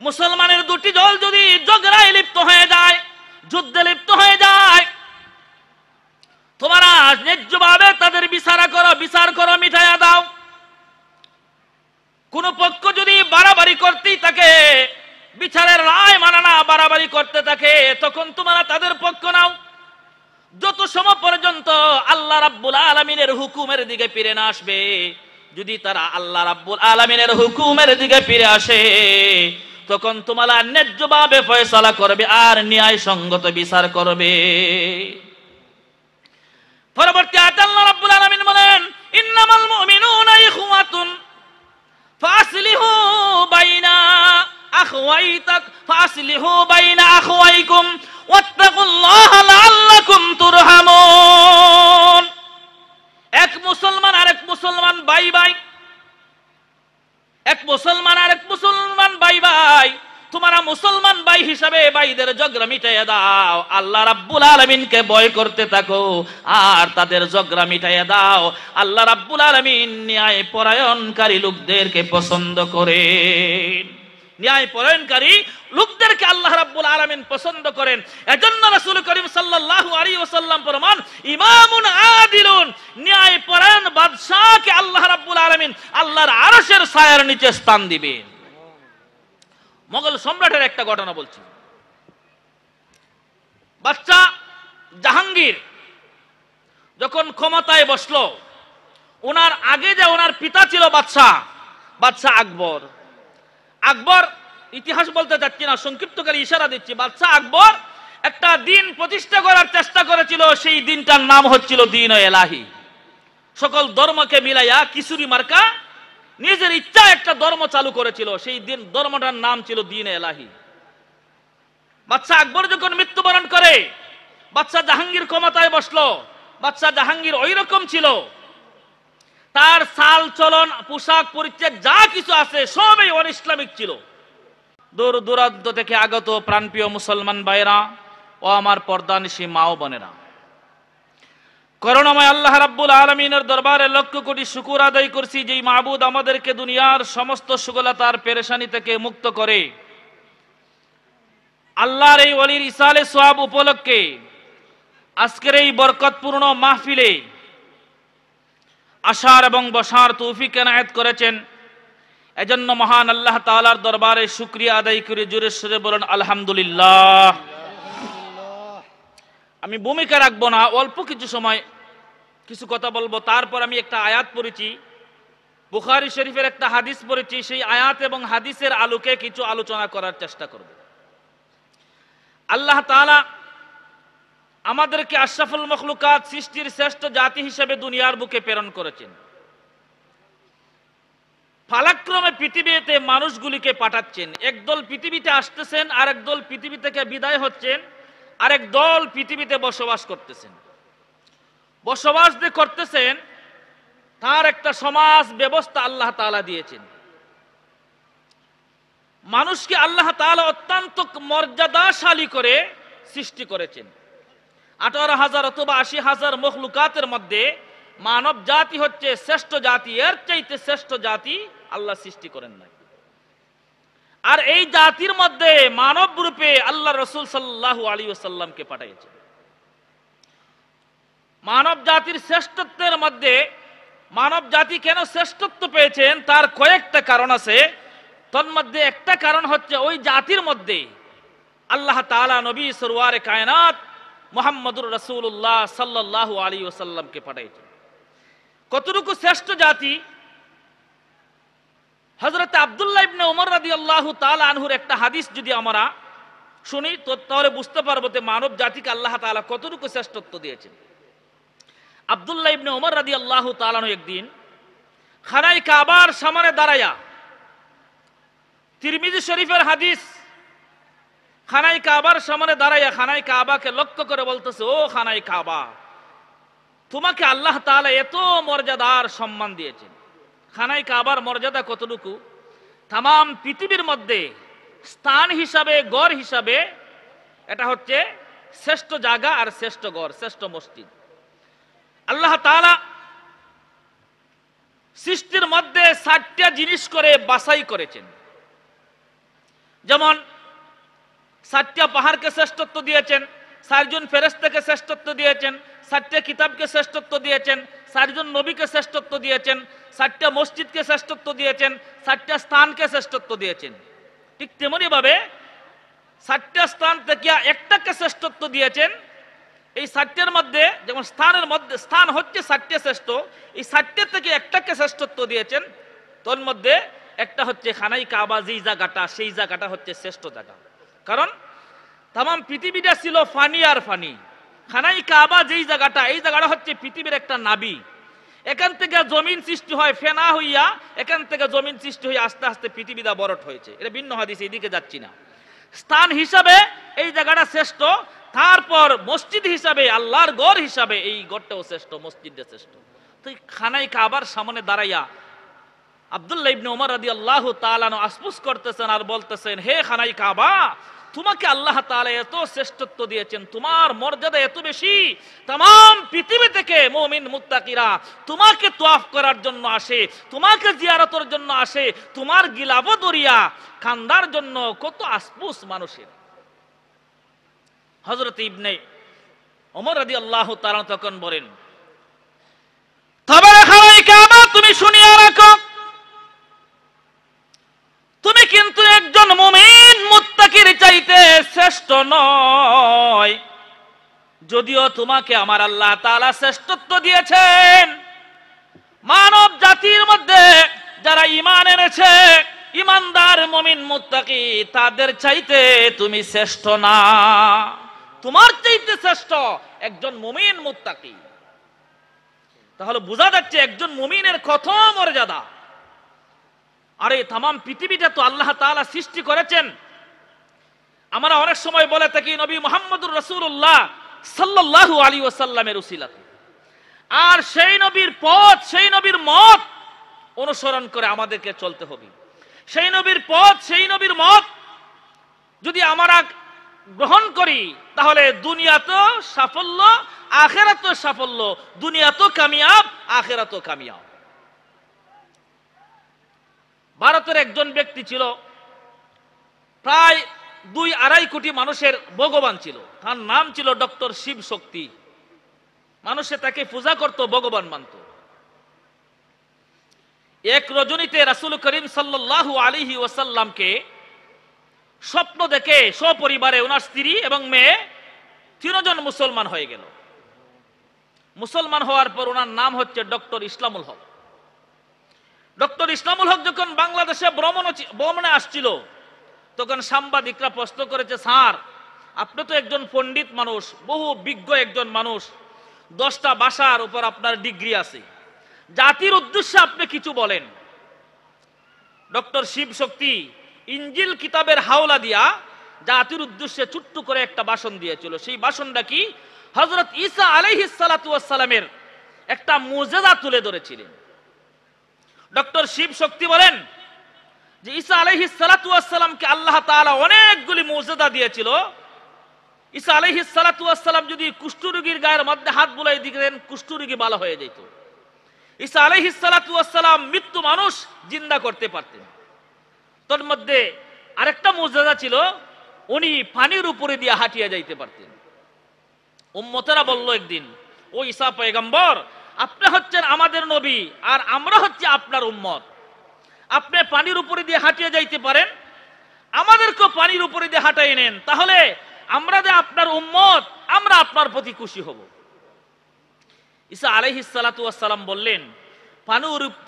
মুসলমানের দুটি দল যদি ঝগড়ায় লিপ্ত হয়ে যায়, যুদ্ধে লিপ্ত হয়ে যায়, তোমরা ন্যায্যভাবে তাদের বিচার করো, মিটাইয়া দাও। কোন পক্ষ যদি বাড়াবাড়ি করতেই থাকে, বিচারের রায় মানা না বাড়াবাড়ি করতে থাকে, তখন তোমরা তাদের পক্ষ নাও, যত সময় পর্যন্ত আল্লাহ রাব্বুল আলামিনের হুকুমের দিকে ফিরে না আসবে। যদি তারা আল্লাহ রাব্বুল আলামিনের হুকুমের দিকে ফিরে আসে, তখন তোমরা ন্যায্যভাবে ফয়সালা করবে আর ন্যায় সঙ্গত বিচার করবে। পরবর্তী আয়াতে আল্লাহ রাব্বুল আলামিন বলেন, ইন্নামাল মুমিনুনা ইখওয়াতুন ফাসলিহু বাইনা আখওয়াইকুম ওয়াত্তাকুল্লাহা লাআল্লাকুম তুরহামুন। এক মুসলমান আরেক মুসলমান ভাই ভাই, এক মুসলমান আরেক মুসলমান ভাই ভাই, তোমরা মুসলমান ভাই হিসাবে ভাইদের ঝগড়া মিটাইয়া দাও, আল্লাহ রাব্বুল আলামিনকে ভয় করতে থাকো আর তাদের ঝগড়া মিটাইয়া দাও। আল্লাহ রাব্বুল আলামিন ন্যায় পরায়ণকারী লোকদেরকে পছন্দ করেন। ন্যায় পরায়ণকারী লোকদেরকে আল্লাহ রাব্বুল আলামিন পছন্দ করেন। এজন্য রাসূল করিম সাল্লাল্লাহু আলাইহি ওয়াসাল্লাম ফরমান, ইমামুন আদিলুন, ন্যায় পরায়ণ বাদশাকে আল্লাহ রাব্বুল আলামিন আল্লাহর আরশের ছায়ার নিচে স্থান দিবেন। মোগল সম্রাটের একটা ঘটনা বলছি। বাদশা জাহাঙ্গীর যখন ক্ষমতায় বসলো, ওনার আগে যে ওনার পিতা ছিল বাদশা আকবর। আকবর ইতিহাস বলতে চাচ্ছি না, সংক্ষিপ্ত করে ইশারা দিচ্ছি। বাদশা আকবর একটা দিন প্রতিষ্ঠা করার চেষ্টা করেছিল, সেই দিনটার নাম হচ্ছিল দ্বীন এলাহি। সকল ধর্মকে মিলাইয়া কিশোরী মার্কা নিজের ইচ্ছা একটা ধর্ম চালু করেছিল, সেই দিন ধর্মটার নাম ছিল দ্বীন এলাহি। বাদশা আকবর যখন মৃত্যুবরণ করে, বাদশা জাহাঙ্গীর ক্ষমতায় বসলো। বাদশা জাহাঙ্গীর ওই রকম ছিল, তার চাল চলন পোশাক পরিচ্ছদ যা কিছু আছে সবই অনইসলামিক ছিল। দূর দূরান্ত থেকে আগত প্রাণপ্রিয় মুসলমান ভাইরা ও আমার পর্দানিশী মা ও বোনেরা, করুণাময় আল্লাহ রাব্বুল আলামিনের দরবারে লক্ষ কোটি শুকর আদায় করছি, যেই মাবুদ আমাদেরকে দুনিয়ার সমস্ত সুগলতার পেরেশানি থেকে মুক্ত করে আল্লাহর এই ওলির ইসালে সওয়াব উপলক্ষে আজকের এই বরকতপূর্ণ মাহফিলে আসার এবং বসার তৌফিক এনায়েত করেছেন। এজন্য মহান আল্লাহ তাআলার দরবারে শুকরিয়া আদায় করে জোরে সোরে বলেন আলহামদুলিল্লাহ। আমি ভূমিকা রাখবো না, অল্প কিছু সময় কিছু কথা বলবো। তারপর আমি একটা আয়াত পড়েছি, বুখারী শরীফের একটা হাদিস পড়েছি, সেই আয়াত এবং হাদিসের আলোকে কিছু আলোচনা করার চেষ্টা করব। আল্লাহ তাআলা আমাদেরকে আশরাফুল মখলুকাত, সৃষ্টির শ্রেষ্ঠ জাতি হিসেবে দুনিয়ার বুকে প্রেরণ করেছেন। পালাক্রমে পৃথিবীতে মানুষগুলিকে পাঠাচ্ছেন। একদল পৃথিবীতে আসতেছেন, আরেক দল পৃথিবী থেকে বিদায় হচ্ছেন, আরেক দল পৃথিবীতে বসবাস করতেছেন। বসবাস যে করতেছেন তার একটা সমাজ ব্যবস্থা আল্লাহ তাআলা দিয়েছেন। মানুষকে আল্লাহ তাআলা অত্যন্ত মর্যাদাশালী করে সৃষ্টি করেছেন। 18,000 অথবা 80,000 মখলুকাতের মধ্যে মানব জাতি হচ্ছে শ্রেষ্ঠ জাতি। এর চাইতে শ্রেষ্ঠ জাতি আল্লাহ সৃষ্টি করেন নাই। আর এই জাতির মধ্যে মানব রূপে আল্লাহ রাসূল সাল্লাল্লাহু আলাইহি ওয়াসাল্লামকে পাঠিয়েছেন। মানব জাতির শ্রেষ্ঠত্বের মধ্যে মানব জাতি কেন শ্রেষ্ঠত্ব পেয়েছেন তার কয়েকটা কারণ আছে। তন্মধ্যে একটা কারণ হচ্ছে ওই জাতির মধ্যে আল্লাহ তাআলা নবী সরওয়ারে কায়নাত মুহাম্মদুর রাসূলুল্লাহ সাল্লাল্লাহু আলাইহি ওয়াসাল্লামকে পাঠিয়েছেন। কতটুকু শ্রেষ্ঠ জাতি, হযরত আব্দুল্লাহ ইবনে ওমর রাদিয়াল্লাহু তাআলা আনহুর একটা হাদিস যদি আমরা শুনি তো তাহলে বুঝতে পারবো যে মানব জাতিকে আল্লাহ তাআলা কতটুকু শ্রেষ্ঠত্ব দিয়েছেন। আব্দুল্লাহ ইবনে ওমর রাদিয়াল্লাহু তাআলা আনহু একদিন খানায় কাবার সামনে দাঁড়ায়া, তিরমিজি শরীফের হাদিস, খানায় কাবার সামনে দাঁড়াইয়া খানায় কাবাকে লক্ষ্য করে বলতেছে, ও খানায় কাবা, তোমাকে আল্লাহ তাআলা এত মর্যাদার সম্মান দিয়েছেন। খানায় কাবার মর্যাদা কতটুকু? তামাম পৃথিবীর মধ্যে স্থান হিসাবে, গড় হিসাবে এটা হচ্ছে শ্রেষ্ঠ জায়গা আর শ্রেষ্ঠ গড়, শ্রেষ্ঠ মসজিদ। আল্লাহ তাআলা সৃষ্টির মধ্যে 7টা জিনিস করে বাছাই করেছেন। যেমন 7টা পাহাড়কে শ্রেষ্ঠত্ব দিয়েছেন, 4 জন ফেরেশতাকে শ্রেষ্ঠত্ব দিয়েছেন, 4টা কিতাবকে শ্রেষ্ঠত্ব দিয়েছেন, 4 জন নবীকে শ্রেষ্ঠত্ব দিয়েছেন, 4টা মসজিদকে শ্রেষ্ঠত্ব দিয়েছেন, 4টা স্থানকে শ্রেষ্ঠত্ব দিয়েছেন। ঠিক তেমনি ভাবে 4টা স্থান থেকে একটাকে শ্রেষ্ঠত্ব দিয়েছেন। এই 4টার মধ্যে যেমন স্থানের মধ্যে স্থান হচ্ছে 4টে শ্রেষ্ঠ, এই 4টে থেকে একটাকে শ্রেষ্ঠত্ব দিয়েছেন। তোর মধ্যে একটা হচ্ছে খানাই কাবা, যেই জায়গাটা সেই জায়গাটা হচ্ছে শ্রেষ্ঠ জায়গা। কারণ তাম পৃথিবীটা ছিল ফানি আর ফানি। খানাই কাবা যেই জায়গাটা, এই জায়গাটা হচ্ছে পৃথিবীর একটা নাবি। এখান থেকে জমিন সৃষ্টি হয় ফেনা হইয়া, এখান থেকে জমিন সৃষ্টি হয়ে আস্তে আস্তে পৃথিবীটা বরট হয়েছে। এটা ভিন্ন হাদিস, এইদিকে যাচ্ছি না। স্থান হিসাবে এই জায়গাটা শ্রেষ্ঠ, তারপর মসজিদ হিসাবে আল্লাহর ঘর হিসাবে এই ঘরটাও শ্রেষ্ঠ, মসজিদটা শ্রেষ্ঠ। তো খানাই কাবার সামনে দাঁড়াইয়া আব্দুল্লাহ ইবনে ওমর রাদিয়াল্লাহু তাআলা আনহু আফসোস করতেছেন আর বলতেছেন, হে খানাই কাবা, তোমাকে আল্লাহ তাআলা এত শ্রেষ্ঠত্ব দিয়েছেন, তোমার মর্যাদা এত বেশি, तमाम পৃথিবী থেকে মুমিন মুত্তাকিরা তোমাকে তওয়াফ করার জন্য আসে, তোমাকে জিয়ারতের জন্য আসে, তোমার গিলাব দরিয়া খান্দার জন্য কত আফসোস মানুষের। হযরত ইবনে ওমর রাদিয়াল্লাহু তাআলা তখন বলেন, তবে খানাই কাবা তুমি শুনিয়া রাখো, তুমি কিন্তু একজন মুমিন মুত্তাকির চাইতে শ্রেষ্ঠ নয়। যদিও তোমাকে আমার আল্লাহ তাআলা শ্রেষ্ঠত্ব দিয়েছেন, মানব জাতির মধ্যে যারা ঈমান এনেছে, ঈমানদার মুমিন মুত্তাকি, তাদের চাইতে তুমি শ্রেষ্ঠ না, তোমার চাইতে শ্রেষ্ঠ একজন মুমিন মুত্তাকি। তাহলে বোঝা যাচ্ছে একজন মুমিনের কত মর্যাদা। আরে तमाम পৃথিবীটা তো আল্লাহ তাআলা সৃষ্টি করেছেন। আমরা অনেক সময় বলে থাকি নবী মুহাম্মদুর রাসূলুল্লাহ সাল্লাল্লাহু আলাইহি ওয়াসাল্লামের উসিলাতে, আর সেই নবীর পথ, সেই নবীর মত অনুসরণ করে আমাদেরকে চলতে হবে। সেই নবীর পথ, সেই নবীর মত যদি আমরা গ্রহণ করি, তাহলে দুনিয়াতেও সাফল্য, আখিরাতেও সাফল্য, দুনিয়াতেও কামিয়াব, আখিরাতেও কামিয়াব। ভারতের একজন ব্যক্তি ছিল, প্রায় 2-2.5 কোটি মানুষের ভগবান ছিল। তার নাম ছিল ডক্টর শিব শক্তি। মানুষে তাকে পূজা করত, ভগবান মানত। এক রজনীতে রাসূল করিম সাল্লাল্লাহু আলাইহি ওয়াসাল্লামকে স্বপ্ন দেখে সপরিবারে ওনার স্ত্রী এবং মেয়ে 3 জন মুসলমান হয়ে গেল। মুসলমান হওয়ার পর ওনার নাম হচ্ছে ডক্টর ইসলামুল হক। ডক্টর ইসলামুল হক যখন বাংলাদেশে ভ্রমণে আসছিল, তখন সাংবাদিকরা প্রশ্ন করেছে, স্যার আপনি তো একজন পণ্ডিত মানুষ, বহু বিজ্ঞ একজন মানুষ, 10টা ভাষার উপর আপনার ডিগ্রি আছে, জাতির উদ্দেশ্যে আপনি কিছু বলেন। ডক্টর শিব শক্তি ইনজিল কিতাবের হাওলা দিয়া জাতির উদ্দেশ্যে ছোট্ট করে একটা ভাষণ দিয়েছিল। সেই ভাষণটা কি? হযরত ঈসা আলাইহিস সালাতু ওয়াস সালামের একটা মুজিজা তুলে ধরেছিলেন। ডক্টর শিব শক্তি বলেন যে ঈসা আলাইহিস সালাতু ওয়াস সালামকে আল্লাহ তাআলা অনেকগুলি মুজিজা দিয়েছিল। ঈসা আলাইহিস সালাতু ওয়াস সালাম যদি কুষ্ঠরোগীর গায়ের মধ্যে হাত বুলাই দিতেন, কুষ্ঠরোগী ভালো হয়ে যেত। ঈসা আলাইহিস সালাতু ওয়াস সালাম মৃত্যু মানুষ জিন্দা করতে পারতেন। তোর মধ্যে আরেকটা মুজিজা ছিল, উনি পানির উপরে দিয়ে হাঁটিয়ে যাইতে পারতেন। উম্মতেরা বলল একদিন, ও ঈসা পয়গম্বর, আপনি হচ্ছেন আমাদের নবী আর আমরা হচ্ছে আপনার উম্মত, আপনি পানির উপরে দিয়ে হাঁটিয়ে যাইতে পারেন, আমাদেরকে পানির উপরে দিয়ে হাঁটাই নেন, তাহলে আমরা যে আপনার উম্মত, আমরা আপনার প্রতি খুশি হব। ঈসা আলাইহিস সালাতু ওয়াস সালাম বললেন,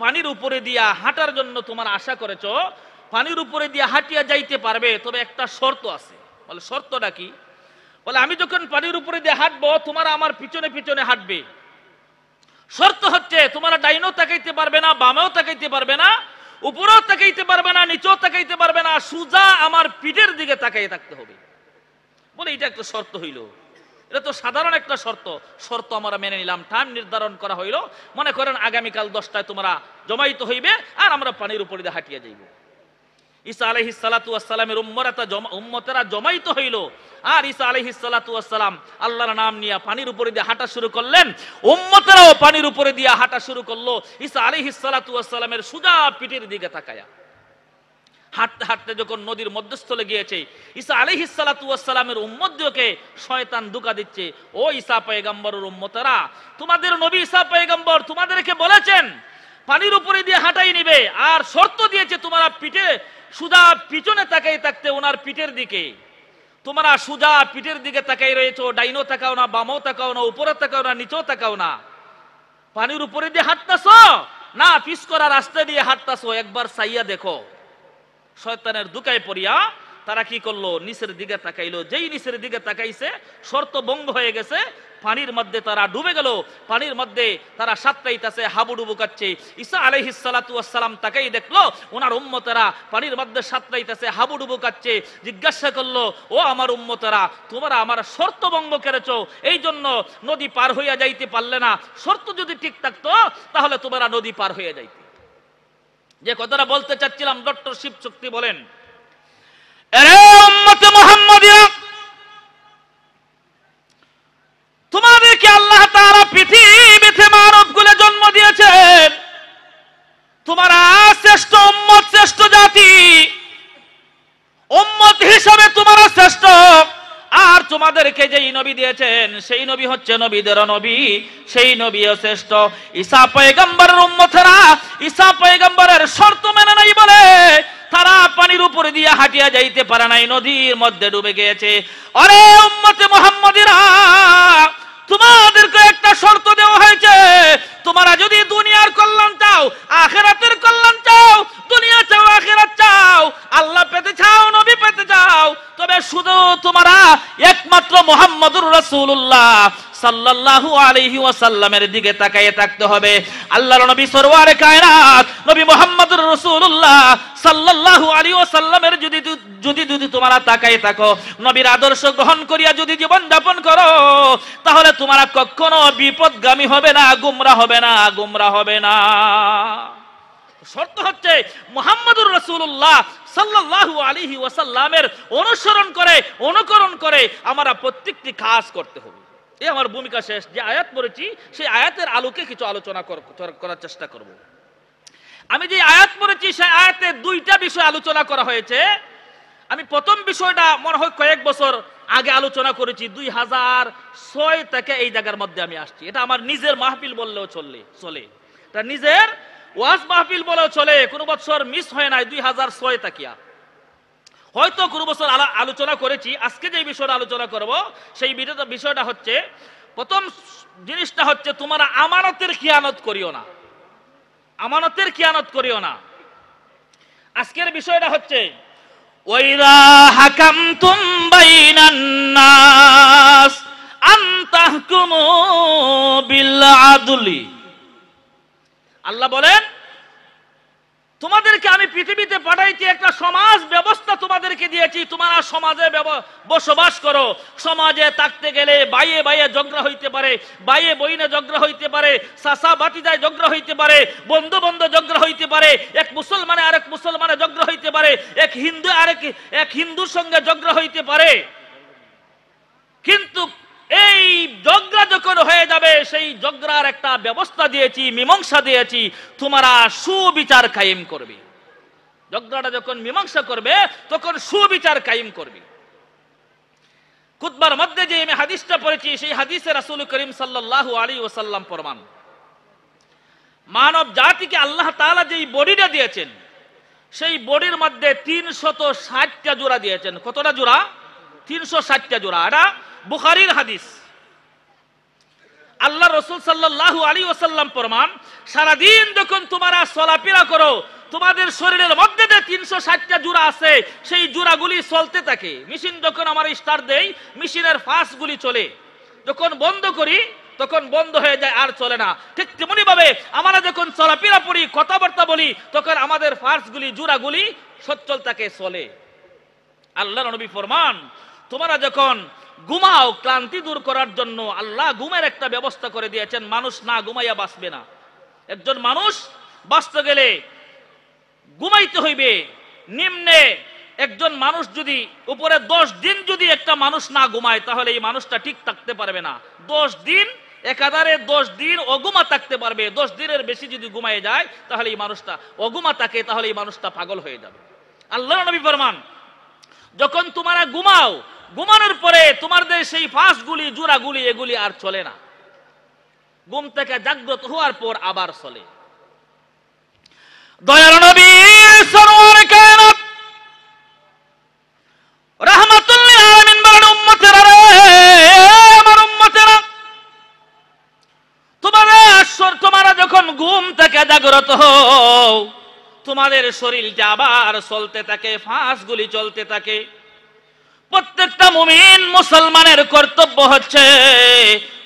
পানির উপরে দিয়া হাঁটার জন্য তোমার আশা করেছো, পানির উপরে দিয়ে হাঁটিয়ে যাইতে পারবে, তবে একটা শর্ত আছে। বলে শর্তটা কি? বলে আমি যখন পানির উপরে দিয়ে হাঁটবো, তোমার আমার পিছনে পিছনে হাঁটবে। শর্ত হচ্ছে তোমরা ডাইনও তাকাইতে পারবে না, বামেও তাকাইতে পারবে না, উপরেও তাকাইতে পারবে না, নিচেও তাকাইতে পারবে না, সোজা আমার পিঠের দিকে তাকাইয়ে থাকতে হবে। বলে এটা একটা শর্ত হইল। এটা তো সাধারণ একটা শর্ত। শর্ত আমরা মেনে নিলাম। টাইম নির্ধারণ করা হইল, মনে করেন আগামীকাল 10টায় তোমরা জমাইত হইবে আর আমরা পানির উপরে দিয়ে হাঁটিয়ে যাইব। ঈসা আলাইহিস সালাতু ওয়াস সালামের উম্মতেরা জমাইত হইল, আর ঈসা আলাইহিস সালাতু ওয়াস সালাম আল্লাহর নাম নিয়ে পানির উপরে দিয়ে হাঁটা শুরু করলেন। উম্মতেরাও পানির উপরে দিয়ে হাঁটা শুরু করলো, ঈসা আলাইহিস সালাতু ওয়াস সালামের সোজা পিঠের দিকে তাকায়া। হাঁটতে হাঁটতে যখন নদীর মধ্যস্থলে গিয়েছে, ঈসা আলাইহিস সালাতু ওয়াস সালামের উম্মতদেরকে শয়তান ধোঁকা দিচ্ছে, ও ঈসা পয়গম্বরের উম্মতরা, তোমাদের নবী ঈসা পয়গম্বর তোমাদেরকে বলেছেন পানির উপরে দিয়ে হাঁটাই নিবে, আর শর্ত দিয়েছে তোমরা পিঠে সুজা পিছনে তাকাই থাকতে ওনার পিঠের দিকে। তোমরা সুজা পিঠের দিকে তাকাই রয়েছো, ডাইনো তাকাও না, বামও তাকাও না, উপরে তাকাও না, নিচেও তাকাও না। পানির উপরে দিয়ে হাঁটতাছো না পিছ করা রাস্তা দিয়ে হাঁটতাছো, একবার চাইয়া দেখো। শয়তানের ধোঁকায় পড়িয়া তারা কি করলো, নিচের দিকে তাকাইলো। যেই নিচের দিকে তাকাইছে শর্ত ভঙ্গ হয়ে গেছে, পানির মধ্যে তারা ডুবে গেল। পানির মধ্যে তারা সাতটাইতাছে, হাবুডুবু কাচ্ছে। ঈসা আলাইহিস সালাতু ওয়াস সালাম তাকাই দেখলো ওনার উম্মতেরা পানির মধ্যে সাতটাইতাছে, হাবুডুবু কাচ্ছে। জিজ্ঞাসা করলো, ও আমার উম্মতেরা, তোমরা আমার শর্ত ভঙ্গ করেছো, এই জন্য নদী পার হইয়া যাইতে পারলে না। শর্ত যদি ঠিক থাকতো তাহলে তোমরা নদী পার হইয়া যাইতে। যে কথাটা বলতে চাচ্ছিলাম, ডক্টর শিব শক্তি বলেন, আরে উম্মতে মুহাম্মাদিয়া, তোমাদেরকে আল্লাহ তাআলা পৃথিবীতে মানবকুলে জন্ম দিয়েছেন। তোমরা শ্রেষ্ঠ উম্মত, শ্রেষ্ঠ জাতি, উম্মত হিসাবে তোমরা শ্রেষ্ঠ। আর তোমাদেরকে যেই নবী দিয়েছেন সেই নবী হচ্ছে নবীদের নবী, সেই নবীও শ্রেষ্ঠ। ঈসা পয়গম্বরের উম্মতেরা ঈসা পয়গম্বরের শর্ত মেনে নাই বলে তারা পানির উপরে দিয়ে হাঁটিয়া যাইতে পারে নাই, নদীর মধ্যে ডুবে গিয়েছে। আরে উম্মতে মুহাম্মাদিরা, তোমাদেরকে একটা শর্ত দেওয়া হয়েছে, তোমরা যদি দুনিয়ার কল্যাণ চাও, আখিরাতের কল্যাণ চাও, দুনিয়া চাও, আখিরাত চাও, আল্লাহ পেতে চাও, নবী পেতে চাও, তবে শুধু তোমরা একমাত্র মুহাম্মদুর রাসূলুল্লাহ সাল্লাল্লাহু আলাইহি ওয়াসাল্লামের দিকে তাকিয়ে থাকতে হবে। আল্লাহর নবী সরওয়ারে কায়নাত নবী মুহাম্মদুর রাসূলুল্লাহ সাল্লাল্লাহু আলাইহি ওয়াসাল্লামের যদি তোমরা তাকিয়ে থাকো, নবীর আদর্শ গ্রহণ করিয়া যদি জীবন যাপন করো, তাহলে তোমরা কখনো বিপদগামী হবে না, গুমরাহ হবে না, গুমরাহ হবে না। শর্ত হচ্ছে মুহাম্মদুর রাসূলুল্লাহ সাল্লাল্লাহু আলাইহি ওয়াসাল্লামের অনুসরণ করে, অনুকরণ করে আমরা প্রত্যেকটি কাজ করতে হবে। এই আমার ভূমিকা শেষ। যে আয়াত পড়েছি সেই আয়াতের আলোকে কিছু আলোচনা করার চেষ্টা করব। আমি যে আয়াত পড়েছি সেই আয়াতে দুইটা বিষয় আলোচনা করা হয়েছে। আমি প্রথম বিষয়টা মনে হয় কয়েক বছর আগে আলোচনা করেছি, 2006 থেকে এই জায়গার মধ্যে আমি আসছি। এটা আমার নিজের মাহফিল বললেও চলে, এটা নিজের ওয়াজ মাহফিল বলেও চলে, কোনো বছর মিস হয় নাই। 2006 তাকিয়া হয়তো কোনো বছর আলোচনা করেছি। আজকে যে বিষয়টা আলোচনা করব সেই বিষয়টা হচ্ছে, প্রথম জিনিসটা হচ্ছে তোমরা আমানতের খিয়ানত করিও না, আমানতের খিয়ানত করিও না। আজকের বিষয়টা হচ্ছে ওয়াইদা হাকামতুম বাইনান নাস আন তাহকুমু বিল আদলি। আল্লাহ বলেন, তোমাদেরকে আমি পৃথিবীতে পাঠাইছি, একটা সমাজ ব্যবস্থা তোমাদেরকে দিয়েছি, তোমরা সমাজে বসবাস করো। সমাজে থাকতে গেলে বাইয়ে বাইয়ে ঝগড়া হইতে পারে, বাইয়ে বইনে ঝগড়া হইতে পারে, চাচা ভাতিজায় ঝগড়া হইতে পারে, বন্ধু বন্ধু ঝগড়া হইতে পারে, এক মুসলমানে আরেক মুসলমানে ঝগড়া হইতে পারে, এক হিন্দুর সঙ্গে ঝগড়া হইতে পারে। কিন্তু এই ঝগড়া যখন হয়ে যাবে, সেই ঝগড়ার একটা ব্যবস্থা দিয়েছি, মীমাংসা দিয়েছি, তোমরা সুবিচার কায়েম করবে। ঝগড়াটা যখন মীমাংসা করবে তখন সুবিচার কায়েম করবে। খুতবার মধ্যে যে আমি হাদিসটা পড়েছি সেই হাদিসে রাসূল করিম সাল্লাল্লাহু আলাইহি ওয়াসাল্লাম ফরমান, মানব জাতিকে আল্লাহ তাআলা যেই বডিটা দিয়েছেন সেই বডির মধ্যে 360টা জোড়া দিয়েছেন। কতটা জোড়া? 360টা জোড়া। এটা বুখারীর হাদিস। আল্লাহ রাসূল সাল্লাল্লাহু আলাইহি ওয়াসাল্লাম ফরমান, সারা দিন যখন তোমরা চলাফেরা করো, তোমাদের শরীরের মধ্যে যে 360টা জোড়া আছে সেই জোড়াগুলি চলতে থাকে। মেশিন যখন আমার স্টার্ট দেই, মেশিনের ফাঁসগুলি চলে, যখন বন্ধ করি তখন বন্ধ হয়ে যায়, আর চলে না। ঠিক তেমনি ভাবে আমরা যখন চলাফেরা করি, কথাবার্তা বলি, তখন আমাদের ফাঁসগুলি, জোড়াগুলি সচল থাকে, চলে। আল্লাহর নবী ফরমান, তোমরা যখন ঘুমাও, ক্লান্তি দূর করার জন্য আল্লাহ ঘুমের একটা ব্যবস্থা করে দিয়েছেন। মানুষ না ঘুমাইয়া বাঁচবে না। একজন মানুষ বাঁচতে গেলে ঘুমাইতে হইবে। নিম্নে একজন মানুষ যদি উপরে 10 দিন যদি একটা মানুষ না ঘুমায়, তাহলে এই মানুষটা ঠিক থাকতে পারবে না। 10 দিন একাধারে 10 দিন অঘুমা থাকতে পারবে। 10 দিনের বেশি যদি ঘুমায় যায় তাহলে এই মানুষটা অঘুমা থাকে, তাহলে এই মানুষটা পাগল হয়ে যাবে। আল্লাহর নবী ফরমান, যখন তোমরা ঘুমাও, ঘুমানোর পরে তোমাদের সেই ফাঁসগুলি, জোড়াগুলি, এগুলি আর চলে না, ঘুম থেকে জাগ্রত হওয়ার পর আবার চলে। দয়ার নবী সরওয়ার কায়নাত রাহমাতুল লিল আলামিন বলেন, উম্মতেরা রে, আমার উম্মতেরা, তোমরা যখন ঘুম থেকে জাগ্রত হও, তোমাদের শরীরটা আবার চলতে থাকে, ফাঁসগুলি চলতে থাকে। প্রত্যেকটা মুমিন মুসলমানের কর্তব্য হচ্ছে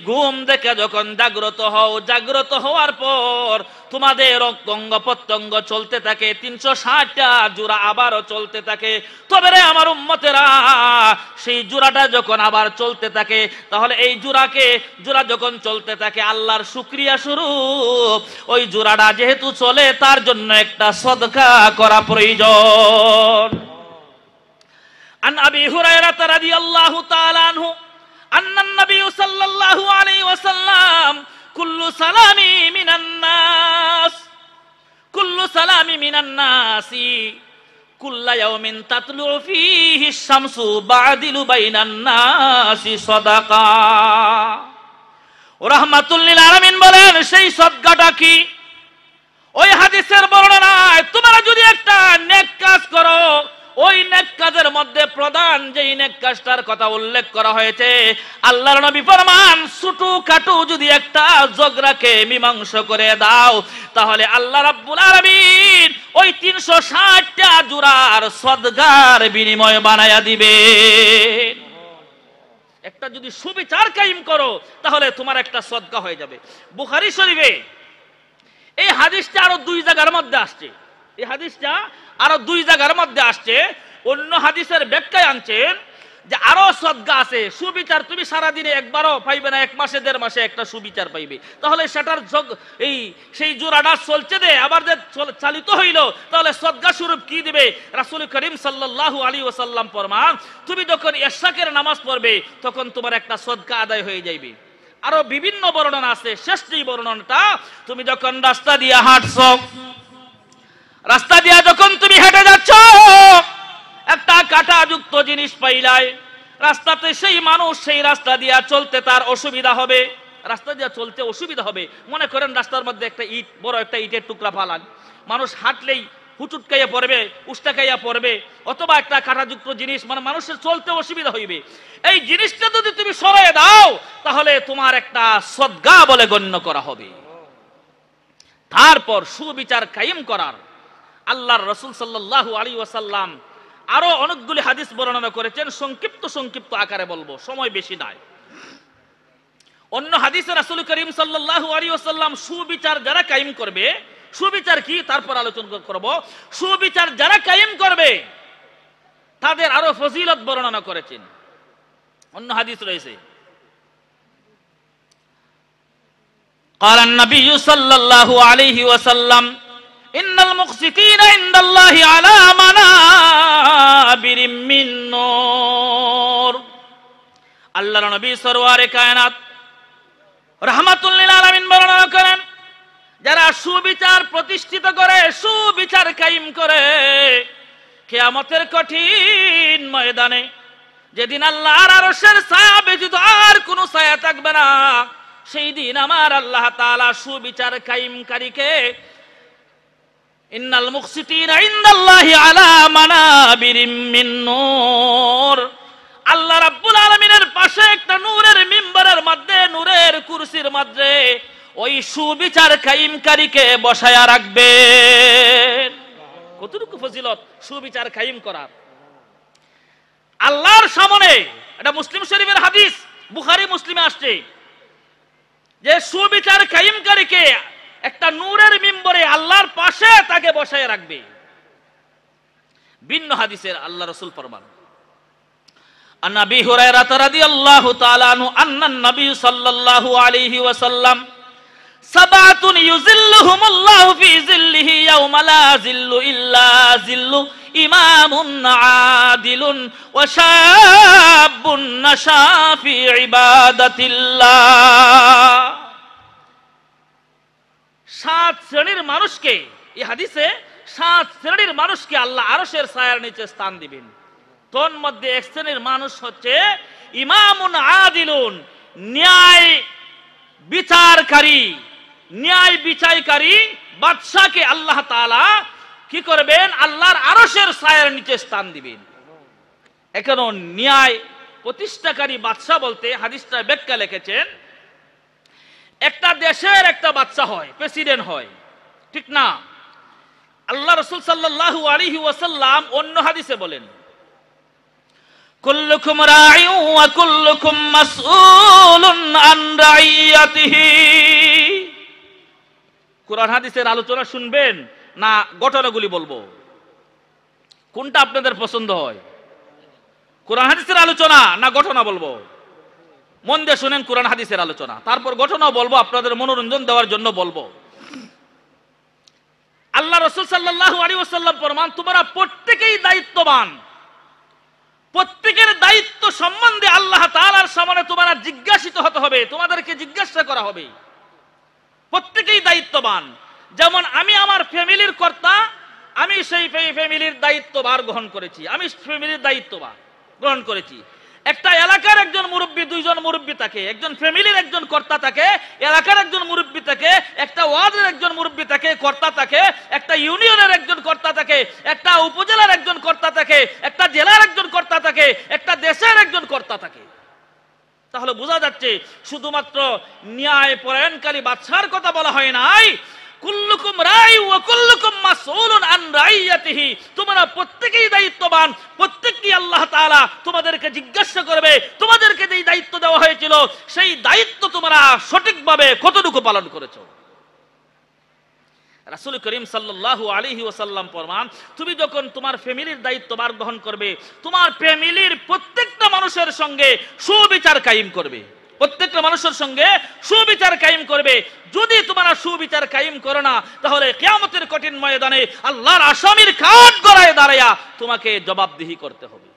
ঘুম থেকে যখন জাগ্রত হও, জাগ্রত হওয়ার পর তোমাদের অঙ্গ প্রত্যঙ্গ চলতে থাকে, 360টা জোড়া আবারও চলতে থাকে। তবে রে আমার উম্মতেরা, সেই জোড়াটা যখন আবার চলতে থাকে, তাহলে এই জোড়া যখন চলতে থাকে, আল্লাহর শুকরিয়া স্বরূপ ওই জোড়াটা যেহেতু চলে, তার জন্য একটা সদকা করা প্রয়োজন। عن أبي هريرة رضي الله تعالى عنه أن النبي صلى الله عليه وسلم كل سلام من الناس كل يوم تطلع فيه الشمس بعدل بين الناس صدقة রাহমাতুল লিল আলামিন বলেন, সেই সদকাটা কি? ওই হাদিসের বর্ণনায় তোমরা যদি একটা নেক কাজ করো, ওই নেক কাজের মধ্যে প্রধান যেই নেক কাজটার কথা উল্লেখ করা হয়েছে, আল্লাহর নবী ফরমান, ছোট খাটো যদি একটা ঝগড়াকে মীমাংসা করে দাও, তাহলে আল্লাহ রাব্বুল আলামিন ওই 360টা জোড়ার সদকার বিনিময় বানায়া দিবে। একটা যদি সুবিচার কায়েম করো, তাহলে তোমার একটা সদকা হয়ে যাবে। বুখারী শরীফে এই হাদিসটা আরো 2 জায়গার মধ্যে আসছে। এই হাদিসটা আরো 2 জায়গার মধ্যে আসছে। অন্য হাদিসের ব্যাখ্যায় আনছেন যে আরো সদকা আছে, সুবিচার তুমি সারা দিনে একবারও পাইবে না, 1 মাসে 1.5 মাসে একটা সুবিচার পাইবে। তাহলে সেটার সেই জোড়াটা চলছে দে, আবার যে চালিত হইল, তাহলে সদকা স্বরূপ কি দিবে? রাসূল করিম সাল্লাল্লাহু আলাইহি ওয়াসাল্লাম ফরমান, তুমি যখন ইশরাকের নামাজ পড়বে, তখন তোমার একটা সদকা আদায় হয়ে যাবে। আরো বিভিন্ন বর্ণনা আছে। শেষ যে বর্ণনাটা, তুমি যখন রাস্তা দিয়ে হাঁটছো, রাস্তা দিয়ে যখন তুমি হেঁটে যাচ্ছ, একটা কাঁটাযুক্ত জিনিস পাইলাই, রাস্তাতে সেই মানুষ সেই রাস্তা দিয়ে চলতে তার অসুবিধা হবে, রাস্তা দিয়ে চলতে অসুবিধা হবে। মনে করেন রাস্তার মধ্যে একটা ইট, বড় একটা ইটের টুকরা ফালান, মানুষ হাঁটলেই হুচুট খাইয়া পড়বে, উষ্টা খাইয়া পড়বে, অথবা একটা কাঁটাযুক্ত জিনিস, মানে মানুষের চলতে অসুবিধা হইবে। এই জিনিসটা যদি তুমি সরিয়ে দাও, তাহলে তোমার একটা সদকা বলে গণ্য করা হবে। তারপর সুবিচার কায়েম করার আল্লাহর রাসূল সাল্লাল্লাহু আলাইহি ওয়াসাল্লাম আরো অনেকগুলি হাদিস বর্ণনা করেছেন। সংক্ষিপ্ত আকারে বলবো, সময় বেশি নাই। অন্য হাদিসে রাসূল করিম সাল্লাল্লাহু আলাইহি ওয়াসাল্লাম সুবিচার যারা কায়েম করবে, সুবিচার কি তারপর আলোচনা করব, সুবিচার যারা কায়েম করবে তাদের আরো ফজিলত বর্ণনা করেছেন। অন্য হাদিস রয়েছে, قال النبي صلى الله عليه وسلم إن المقسطين عند الله على منابر من نور। আল্লাহর নবী সরওয়ারে কায়নাত রাহমাতুল লিল আলামিন বর্ণনা করেন, যারা সুবিচার প্রতিষ্ঠিত করে, সুবিচার কায়েম করে, কিয়ামতের কঠিন ময়দানে, যেদিন আল্লাহর আরশের ছায়া ব্যতীত আর কোনো ছায়া থাকবে না, সেই দিন আমার আল্লাহ তাআলা সুবিচার কায়েমকারীকে ইন্নাল মুকসিতিনা ইনদাল্লাহি আলা মানাবিরিম মিন নূর, আল্লাহ রাব্বুল আলামিনের পাশে একটা নূরের মিম্বরের মধ্যে, নূরের কুরসির মধ্যে ওই সুবিচার কায়েমকারীকে বসায়া রাখবেন। কতটুকু ফজিলত সুবিচার কায়েম করার। আল্লাহর সামনে, এটা মুসলিম শরীফের হাদিস, বুখারী মুসলিমে আসছে, যে সুবিচার কায়েমকারীকে একটা নূরের মিম্বরে আল্লাহর পাশে তাকে বসায় রাখবে। ভিন্ন হাদিসের আল্লাহ রাসূল ফরমান, আন আবি হুরায়রা রাদিয়াল্লাহু তাআলা আনহু আন্নান নবী সাল্লাল্লাহু আলাইহি ওয়াসাল্লাম সাবাতুন ইউযিল্লুহুমুল্লাহু ফি যিল্লিহি ইয়াওমা লা যিল্লু ইল্লা যিল্লু ইমামুন আদিলুন ওয়া শাবুন নাশা ফি ইবাদাতিল্লাহ। 7 শ্রেণীর মানুষকে, এই হাদিসে 7 শ্রেণীর মানুষকে আল্লাহ আরশের ছায়ার নিচে স্থান দিবেন। তোর মধ্যে এক শ্রেণীর মানুষ হচ্ছে ইমামুন আদিলুন, ন্যায় বিচারকারী, ন্যায় বিচারকারী বাদশাকে আল্লাহ তাআলা কি করবেন? আল্লাহর আরশের ছায়ার নিচে স্থান দিবেন। এখানে ন্যায় প্রতিষ্ঠাকারী বাদশা বলতে হাদিসটা ব্যাখ্যা লিখেছেন, একটা দেশের একটা বাদশা হয়, প্রেসিডেন্ট হয়, ঠিক না? আল্লাহ রাসূল সাল্লাল্লাহু আলাইহি ওয়াসাল্লাম অন্য হাদিসে বলেন, কুল্লুকুম রাঈউ ওয়া কুল্লুকুম মাসউলুন আন রাইয়াতিহি। কুরআন হাদিসের আলোচনা শুনবেন না ঘটনাগুলি বলবো? কোনটা আপনাদের পছন্দ হয়? কুরআন হাদিসের আলোচনা না ঘটনা বলবো? মন দিয়ে শুনেন কুরআন হাদিসের আলোচনা, তারপর ঘটনা বলবো, আপনাদের মনোরঞ্জন দেওয়ার জন্য বলবো। আল্লাহ রাসূল সাল্লাল্লাহু আলাইহি ওয়াসাল্লাম ফরমান, তোমরা প্রত্যেকেই দায়িত্ববান, প্রত্যেকের দায়িত্ব সম্বন্ধে আল্লাহ তাআলার সামনে তোমরা জিজ্ঞাসিত হতে হবে, তোমাদেরকে জিজ্ঞাসা করা হবে। প্রত্যেকেই দায়িত্ববান। যেমন আমি আমার ফ্যামিলির কর্তা, আমি সেই ফ্যামিলির দায়িত্বভার গ্রহণ করেছি, আমি ফ্যামিলির দায়িত্বভার গ্রহণ করেছি। একটা এলাকার একজন মুরব্বী, দুইজন মুরব্বী থাকে, একজন ফ্যামিলির একজন কর্তা থাকে, এলাকার একজন মুরব্বী থাকে, একটা ওয়ার্ডের একজন মুরব্বী থাকে, কর্তা থাকে, একটা ইউনিয়নের একজন কর্তা থাকে, একটা উপজেলার একজন কর্তা থাকে, একটা জেলার একজন কর্তা থাকে, একটা দেশের একজন কর্তা থাকে। তাহলে বোঝা যাচ্ছে শুধুমাত্র ন্যায় পরায়ণকারী বাদশার কথা বলা হয় নাই, কুল্লুকুম রাঈউ ওয়া কুল্লুকুম মাসউলুন আন রাইয়াতিহি, তোমরা প্রত্যেকেই দায়িত্ববান, প্রত্যেককেই আল্লাহ তাআলা তোমাদেরকে জিজ্ঞাসা করবে, তোমাদেরকে যেই দায়িত্ব দেওয়া হয়েছিল সেই দায়িত্ব তোমরা সঠিকভাবে কতটুকু পালন করেছো। রাসূল করিম সাল্লাল্লাহু আলাইহি ওয়াসাল্লাম ফরমান, তুমি যখন তোমার ফ্যামিলির দায়িত্বভার গ্রহণ করবে, তোমার ফ্যামিলির প্রত্যেকটা মানুষের সঙ্গে সুবিচার কায়েম করবে, প্রত্যেকটা মানুষের সঙ্গে সুবিচার কায়েম করবে। যদি তোমরা সুবিচার কায়েম করো না, তাহলে কিয়ামতের কঠিন ময়দানে আল্লাহর আসামির কাঠ গড়ায় দাঁড়ায়া তোমাকে জবাবদিহি করতে হবে।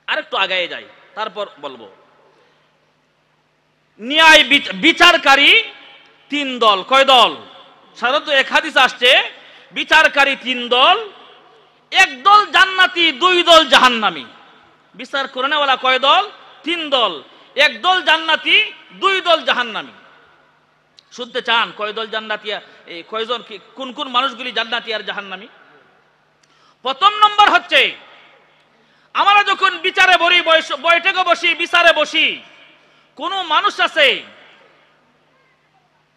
আরেকটু আগায় যাই, তারপর বলবো। ন্যায় বিচারকারী 3 দল। কয় দল? সাধারণত এক হাদিস আসছে বিচারকারী 3 দল, 1 দল জান্নাতি, 2 দল জাহান্নামী। বিচার করেনেওয়ালা কয় দল? 3 দল, 1 দল জান্নাতি, 2 দল জাহান্নামী। শুনতে চান কয় দল জান্নাতি, কয়জন, কোন কোন মানুষগুলি জান্নাতি আর জাহান্নামী? প্রথম নম্বর হচ্ছে, আমরা যখন বিচারে বৈঠকে বসি, বিচারে বসি, কোন মানুষ আছে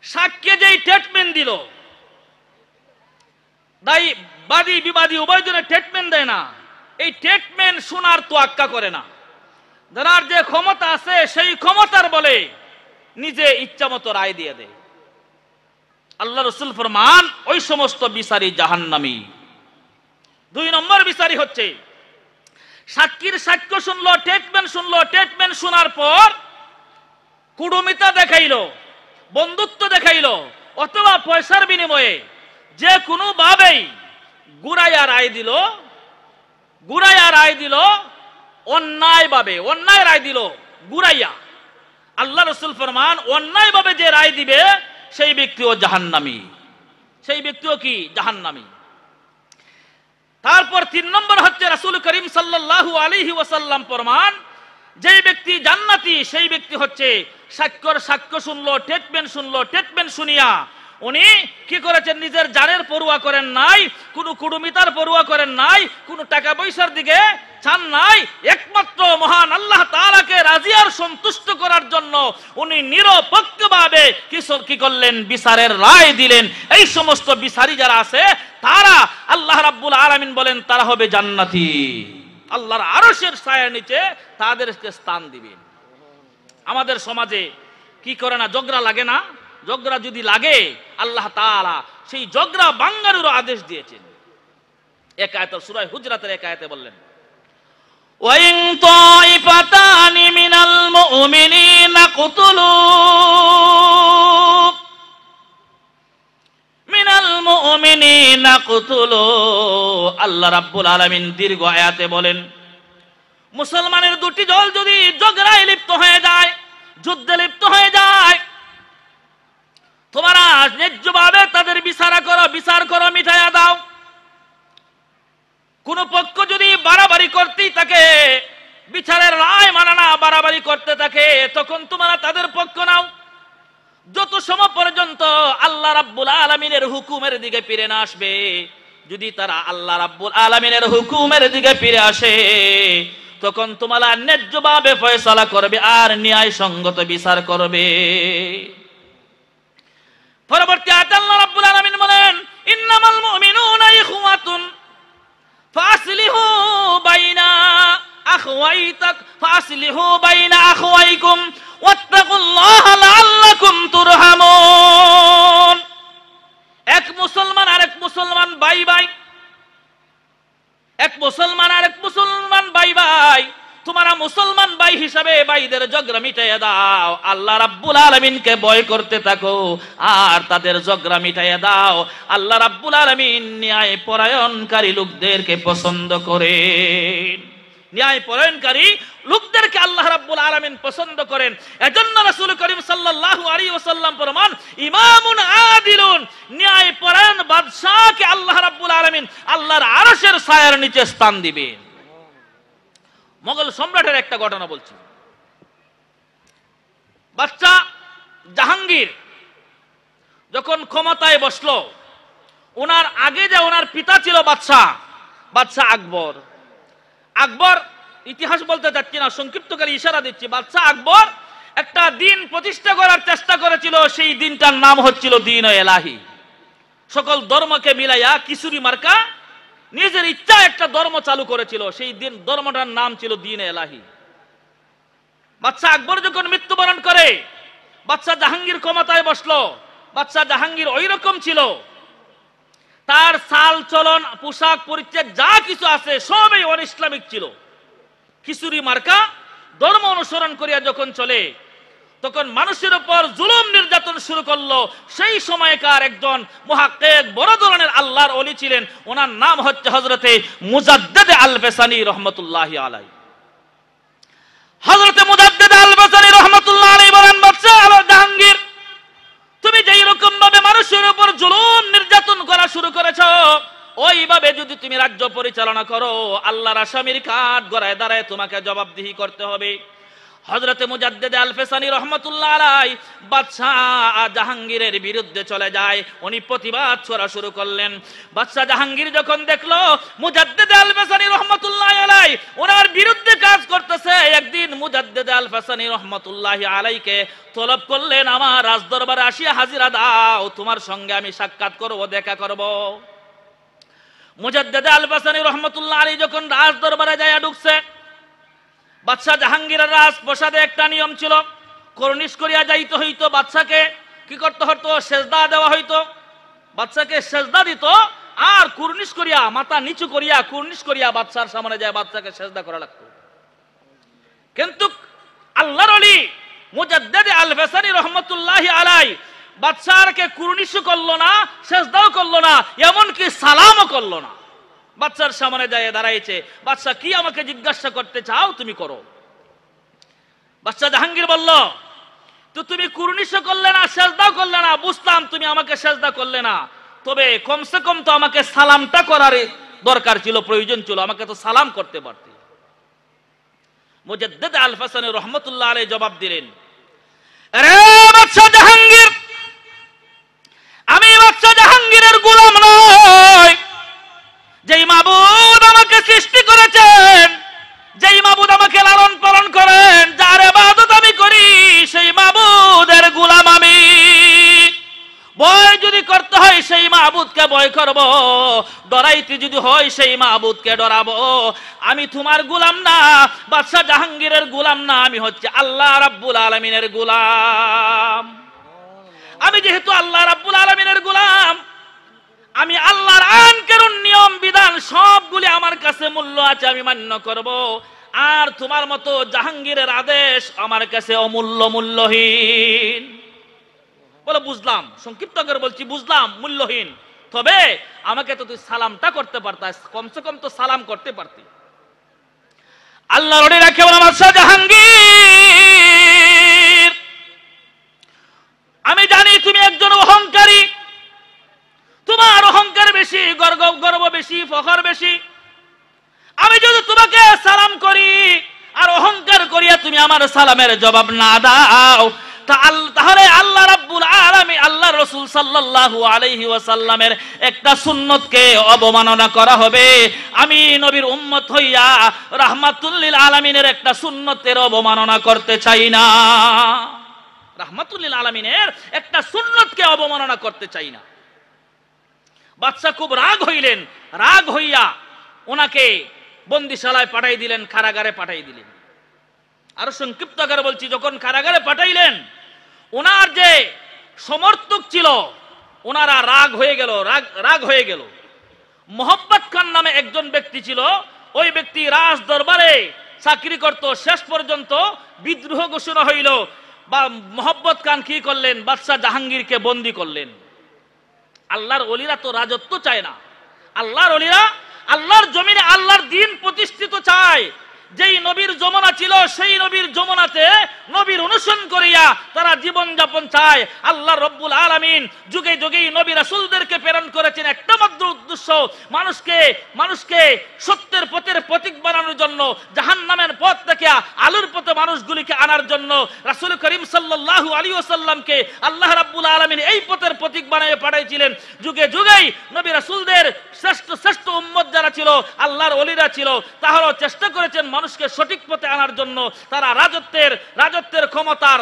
সাক্ষ্যে যেই ট্রিটমেন্ট দিল, দায়ী বাদী বিবাদী উভয়জনের ট্রিটমেন্ট দেয় না, এই ট্রিটমেন্ট শোনার তোয়াক্কা করে না। যার যে ক্ষমতা আছে সেই ক্ষমতার বলে নিজে ইচ্ছা মতো রায় দিয়ে দেয়। আল্লাহ রাসূল ফরমান, ওই সমস্ত বিচারী জাহান্নামী। 2 নম্বর বিচারী হচ্ছে, সাক্ষীর সাক্ষ্য শুনলো, ট্রিটমেন্ট শুনলো, ট্রিটমেন্ট শোনার পর কুড়ুমিতা দেখাইলো, বন্ধুত্ব দেখাইলো, অথবা পয়সার বিনিময়ে যে কোনো ভাবেই গুড়াইয়া রায় দিল, অন্যায় রায় দিল গুড়াইয়া। আল্লাহ রাসূল ফরমান, অন্যায় ভাবে যে রায় দিবে সেই ব্যক্তিও জাহান্নামী, সেই ব্যক্তিও কি? জাহান্নামী। তারপর 3 নম্বর হচ্ছে, রাসূল করিম সাল্লাল্লাহু আলাইহি ওয়াসাল্লাম ফরমান, যে ব্যক্তি জান্নাতি সেই ব্যক্তি হচ্ছে সাক্ষ্য শুনলো, ট্রিটমেন্ট শুনলো, ট্রিটমেন্ট শুনিয়া উনি কি করেছেন? নিজের জানের পরোয়া করেন নাই, কোনো কুড়ুমিতার পরোয়া করেন নাই, কোনো টাকা পয়সার দিকে চান নাই, একমাত্র মহান আল্লাহ তাআলাকে রাজি আর সন্তুষ্ট করার জন্য উনি নিরপেক্ষভাবে কি করলেন? বিচারের রায় দিলেন। এই সমস্ত বিচারী যারা আছে, তারা আল্লাহ রাব্বুল আলামিন বলেন তারা হবে জান্নাতি, আল্লাহর আরশের ছায়ার নিচে তাদেরকে স্থান দিবেন। আমাদের সমাজে কি করে না, ঝগড়া লাগে না? ঝগড়া যদি লাগে, আল্লাহ তাআলা সেই ঝগড়া ভাঙারও আদেশ দিয়েছেন। এক আয়াতে, সূরা হুজরাতের এক আয়াতে বললেন, ওয়াইন তাইফাতানি মিনাল মুমিনিনা কুতুলু আল্লাহ রাব্বুল আলামিন দীর্ঘ আয়াতে বলেন, মুসলমানের 2টি দল যদি ঝগড়ায় লিপ্ত হয়ে যায়, যুদ্ধে লিপ্ত হয়ে যায়, তোমরা ন্যায্যভাবে তাদের বিচার করো, মিটাইয়া দাও। কোন পক্ষ যদি বাড়াবাড়ি করতেই থাকে, বিচারের রায় মানা না বাড়াবাড়ি করতে থাকে, তখন তোমরা তাদের পক্ষ নাও, যত সময় পর্যন্ত আল্লাহ রাব্বুল আলামিনের হুকুমের দিকে ফিরে না আসবে। যদি তারা আল্লাহ রাব্বুল আলামিনের হুকুমের দিকে ফিরে আসে, তখন তোমরা ন্যায্যভাবে ফয়সালা করবে আর ন্যায়সঙ্গত বিচার করবে। পরবর্তী আয়াতে আল্লাহ রাব্বুল আলামিন বলেন, ইন্নামাল মুমিনুনা ইখওয়াতুন ফাসলিহু বাইনা আখওয়াইকুম ওয়াত্তাকুল্লাহা লাআল্লাকুম তুরহামুন। এক মুসলমান আরেক মুসলমান ভাই ভাই, এক মুসলমান আরেক মুসলমান ভাই ভাই, তোমরা মুসলমান ভাই হিসাবে ভাইদের ঝগড়া মিটাইয়া দাও, আল্লাহ রাব্বুল আলামিনকে ভয় করতে থাকো আর তাদের ঝগড়া মিটাইয়া দাও। আল্লাহ রাব্বুল আলামিন ন্যায় পরায়ণকারী লোকদেরকে পছন্দ করেন। ন্যায় পরায়ণকারী লোকদেরকে আল্লাহ রাব্বুল আলামিন পছন্দ করেন। এজন্য রাসূল করিম সাল্লাল্লাহু আলাইহি ওয়াসাল্লাম ফরমান, ইমামুন আদিলুন, ন্যায় পরায়ণ বাদশাহকে আল্লাহ রাব্বুল আলামিন আল্লাহর আরশের ছায়ার নিচে স্থান দিবেন। মোগল সম্রাটের একটা ঘটনা বলছি। বাচ্চা জাহাঙ্গীর যখন ক্ষমতায় বসলো, ওনার আগে যে ওনার পিতা ছিল বাদশাহ আকবর, ইতিহাস বলতে চাচ্ছি না, সংক্ষিপ্ত করে ইশারা দিচ্ছি। বাদশাহ আকবর একটা দিন প্রতিষ্ঠা করার চেষ্টা করেছিল, সেই দিনটার নাম হচ্ছিল দ্বীন এলাহি। সকল ধর্মকে মিলাইয়া কিশোরী মার্কা নিজের ইচ্ছা একটা ধর্ম চালু করেছিল, সেই দিন ধর্মটার নাম ছিল দ্বীন এলাহি। বাদশাহ আকবর যখন মৃত্যুবরণ করে, বাদশাহ জাহাঙ্গীর ক্ষমতায় বসলো। বাদশাহ জাহাঙ্গীর ওই রকম ছিল, তার চাল চলন পোশাক পরিচ্ছদ যা কিছু আছে সবই অন ইসলামিক ছিল। কিশোরী মার্কা ধর্ম অনুসরণ করিয়া যখন চলে, তখন মানুষের উপর জুলুম নির্যাতন শুরু করলো। সেই সময়কার একজন মুহাক্কিক বড় ধরনের আল্লাহর ওলি ছিলেন, ওনার নাম হচ্ছে হযরতে মুজাদ্দিদ আল-ফেসানি রহমাতুল্লাহি আলাইহি। হযরতে মুজাদ্দিদ আল-ফেসানি রহমাতুল্লাহি আলাইহি বলেন, বাদশাহ জাহাঙ্গীর, তুমি যেই রকম ভাবে মানুষের উপর জুলুম নির্যাতন করা শুরু করেছো, ওইভাবে যদি তুমি রাজ্য পরিচালনা করো, আল্লাহর আসামির কাঠ গড়ায় দাঁড়ায় তোমাকে জবাবদিহি করতে হবে। হযরতে মুজাদ্দিদ আল-ফেসানি রাহমাতুল্লাহ আলাইহি বাদশাহ জাহাঙ্গীরের বিরুদ্ধে চলে যায়, উনি প্রতিবাদ করা শুরু করলেন। বাদশাহ জাহাঙ্গীর যখন দেখলো মুজাদ্দিদ আল-ফেসানি রাহমাতুল্লাহ আলাইহি ওনার বিরুদ্ধে কাজ করতেছে, একদিন মুজাদ্দিদ আল-ফেসানি রাহমাতুল্লাহ আলাইহিকে তলব করলেন, আমার রাজদরবারে আসিয়া হাজিরা দাও, তোমার সঙ্গে আমি সাক্ষাৎ করব, দেখা করব। মুজাদ্দিদ আল-ফেসানি রাহমাতুল্লাহ আলাইহি যখন রাজদরবারে যায় ঢুকছে, বাদশাহ জাহাঙ্গীরের রাজপ্রাসাদে একটা নিয়ম ছিল, কর্নিশ করিয়া যাইতে হইতো, বাদশাকে কি করতে হতো, সেজদা দেওয়া হইতো, বাদশাকে সেজদা দিত, আর কর্নিশ করিয়া মাথা নিচু করিয়া কর্নিশ করিয়া বাদশার সামনে যায় বাদশাকে সেজদা করা লাগতো। কিন্তু আল্লাহর ওলি মুজাদ্দিদ আল-ফেসানি রাহমাতুল্লাহি আলাইহি বাদশাকে কর্নিশও করলো না, সেজদাও করলো না, এমনকি সালামও করলো না। বাদশার সামনে যায় দাঁড়াইছে, বাদশা কি আমাকে জিজ্ঞাসা করতে চাও, তুমি করো। বাদশা জাহাঙ্গীর বলল, তো তুমি কুরনিশও করলে না, সেজদাও করলে না, বুঝলাম তুমি আমাকে সেজদা করলে না, তবে কমসে কম তো আমাকে সালামটা করার দরকার ছিল, প্রয়োজন ছিল, আমাকে তো সালাম করতে পারতে। মুজাদ্দিদ আল-ফেসানি রাহমাতুল্লাহ আলাইহি জবাব দিলেন, আরে বাদশা জাহাঙ্গীর, আমি বাদশা জাহাঙ্গীরের গোলাম নই। যেই মাবুদ আমাকে সৃষ্টি করেছেন, যেই মাবুদ আমাকে লালন পালন করেন, যার ইবাদত আমি করি, সেই মাবুদের গোলাম আমি। ভয় যদি করতে হয় সেই মাবুদকে ভয় করব, ডরাইতে যদি হয় সেই মাবুদকে ডরাবো। আমি তোমার গোলাম না, বাদশা জাহাঙ্গীরের গোলাম না, আমি হচ্ছে আল্লাহ রাব্বুল আলামিনের গোলাম। আমি যেহেতু আল্লাহ রাব্বুল আলামিনের গোলাম, আমি আল্লাহর আইন কানুন নিয়ম বিধান সবগুলি আমার কাছে মূল্য আছে, আমি মান্য করব। আর তোমার মতো জাহাঙ্গীরের আদেশ আমার কাছে অমূল্য, মূল্যহীন। বলে বুঝলাম, সংক্ষিপ্ত করে বলছি, বুঝলাম মূল্যহীন, তবে আমাকে তো তুই সালামটা করতে পারতাস, কমসে কম তো সালাম করতে পারতি। আল্লাহ রড়ি রাখে বলে, বাদশা জাহাঙ্গীর, আমি জানি তুমি একজন ফখর বেশি। আমি যদি তোমাকে সালাম করি আর অহংকার করিয়া তুমি আমার সালামের জবাব না দাও, তাহলে আল্লাহ রাব্বুল আলামিন, আল্লাহ রাসূল সাল্লাল্লাহু আলাইহি ওয়াসাল্লামের একটা সুন্নতকে অবমাননা করা হবে। আমি নবীর উম্মত হইয়া রাহমাতুল লিল আলামিনের একটা সুন্নতের অবমাননা করতে চাই না। রাহমাতুল লিল আলামিনের একটা সুন্নতকে অবমাননা করতে চাই না। বাদশা খুব রাগ হইলেন, রাগ হইয়া ওনাকে বন্দিশালায় পাঠাই দিলেন, কারাগারে পাঠাই দিলেন। আরো সংক্ষিপ্ত আকারে বলছি, যখন কারাগারে পাঠাইলেন, ওনার যে সমর্থক ছিল ওনারা রাগ হয়ে গেল। মোহাম্মদ খান নামে একজন ব্যক্তি ছিল, ওই ব্যক্তি রাজ দরবারে চাকরি করত। শেষ পর্যন্ত বিদ্রোহ ঘোষণা হইল, বা মোহাম্মদ খান কি করলেন, বাদশাহ জাহাঙ্গীরকে বন্দী করলেন। আল্লাহর ওলিরা তো রাজত্ব চায় না, আল্লাহর ওলিরা আল্লাহর জমিনে আল্লাহর দ্বীন প্রতিষ্ঠিত চায়। যেই নবীর যমুনা ছিল সেই নবীর যমুনাতে নবীর অনুসরণ করিয়া তারা জীবন যাপন চায়। আল্লাহ রব্বুল আলামিন যুগে যুগেই নবী রাসূলদেরকে প্রেরণ করেছেন একটা মাত্র উদ্দেশ্য, মানুষকে সত্যের পথের প্রতীক বানানোর জন্য, জাহান্নামের পথ থেকে আলোর পথে মানুষগুলিকে আনার জন্য। রাসূল করিম সাল্লাল্লাহু আলাইহি ওয়াসাল্লামকে আল্লাহ রাব্বুল আলামিন এই পথের প্রতীক বানিয়ে পাঠিয়েছিলেন। যুগে যুগেই নবী রাসূলদের শ্রেষ্ঠ উম্মত যারা ছিল, আল্লাহর ওলিরা ছিল, তারাও চেষ্টা করেছেন মানুষকে সঠিক পথে আনার জন্য। তারা রাজত্বের ক্ষমতার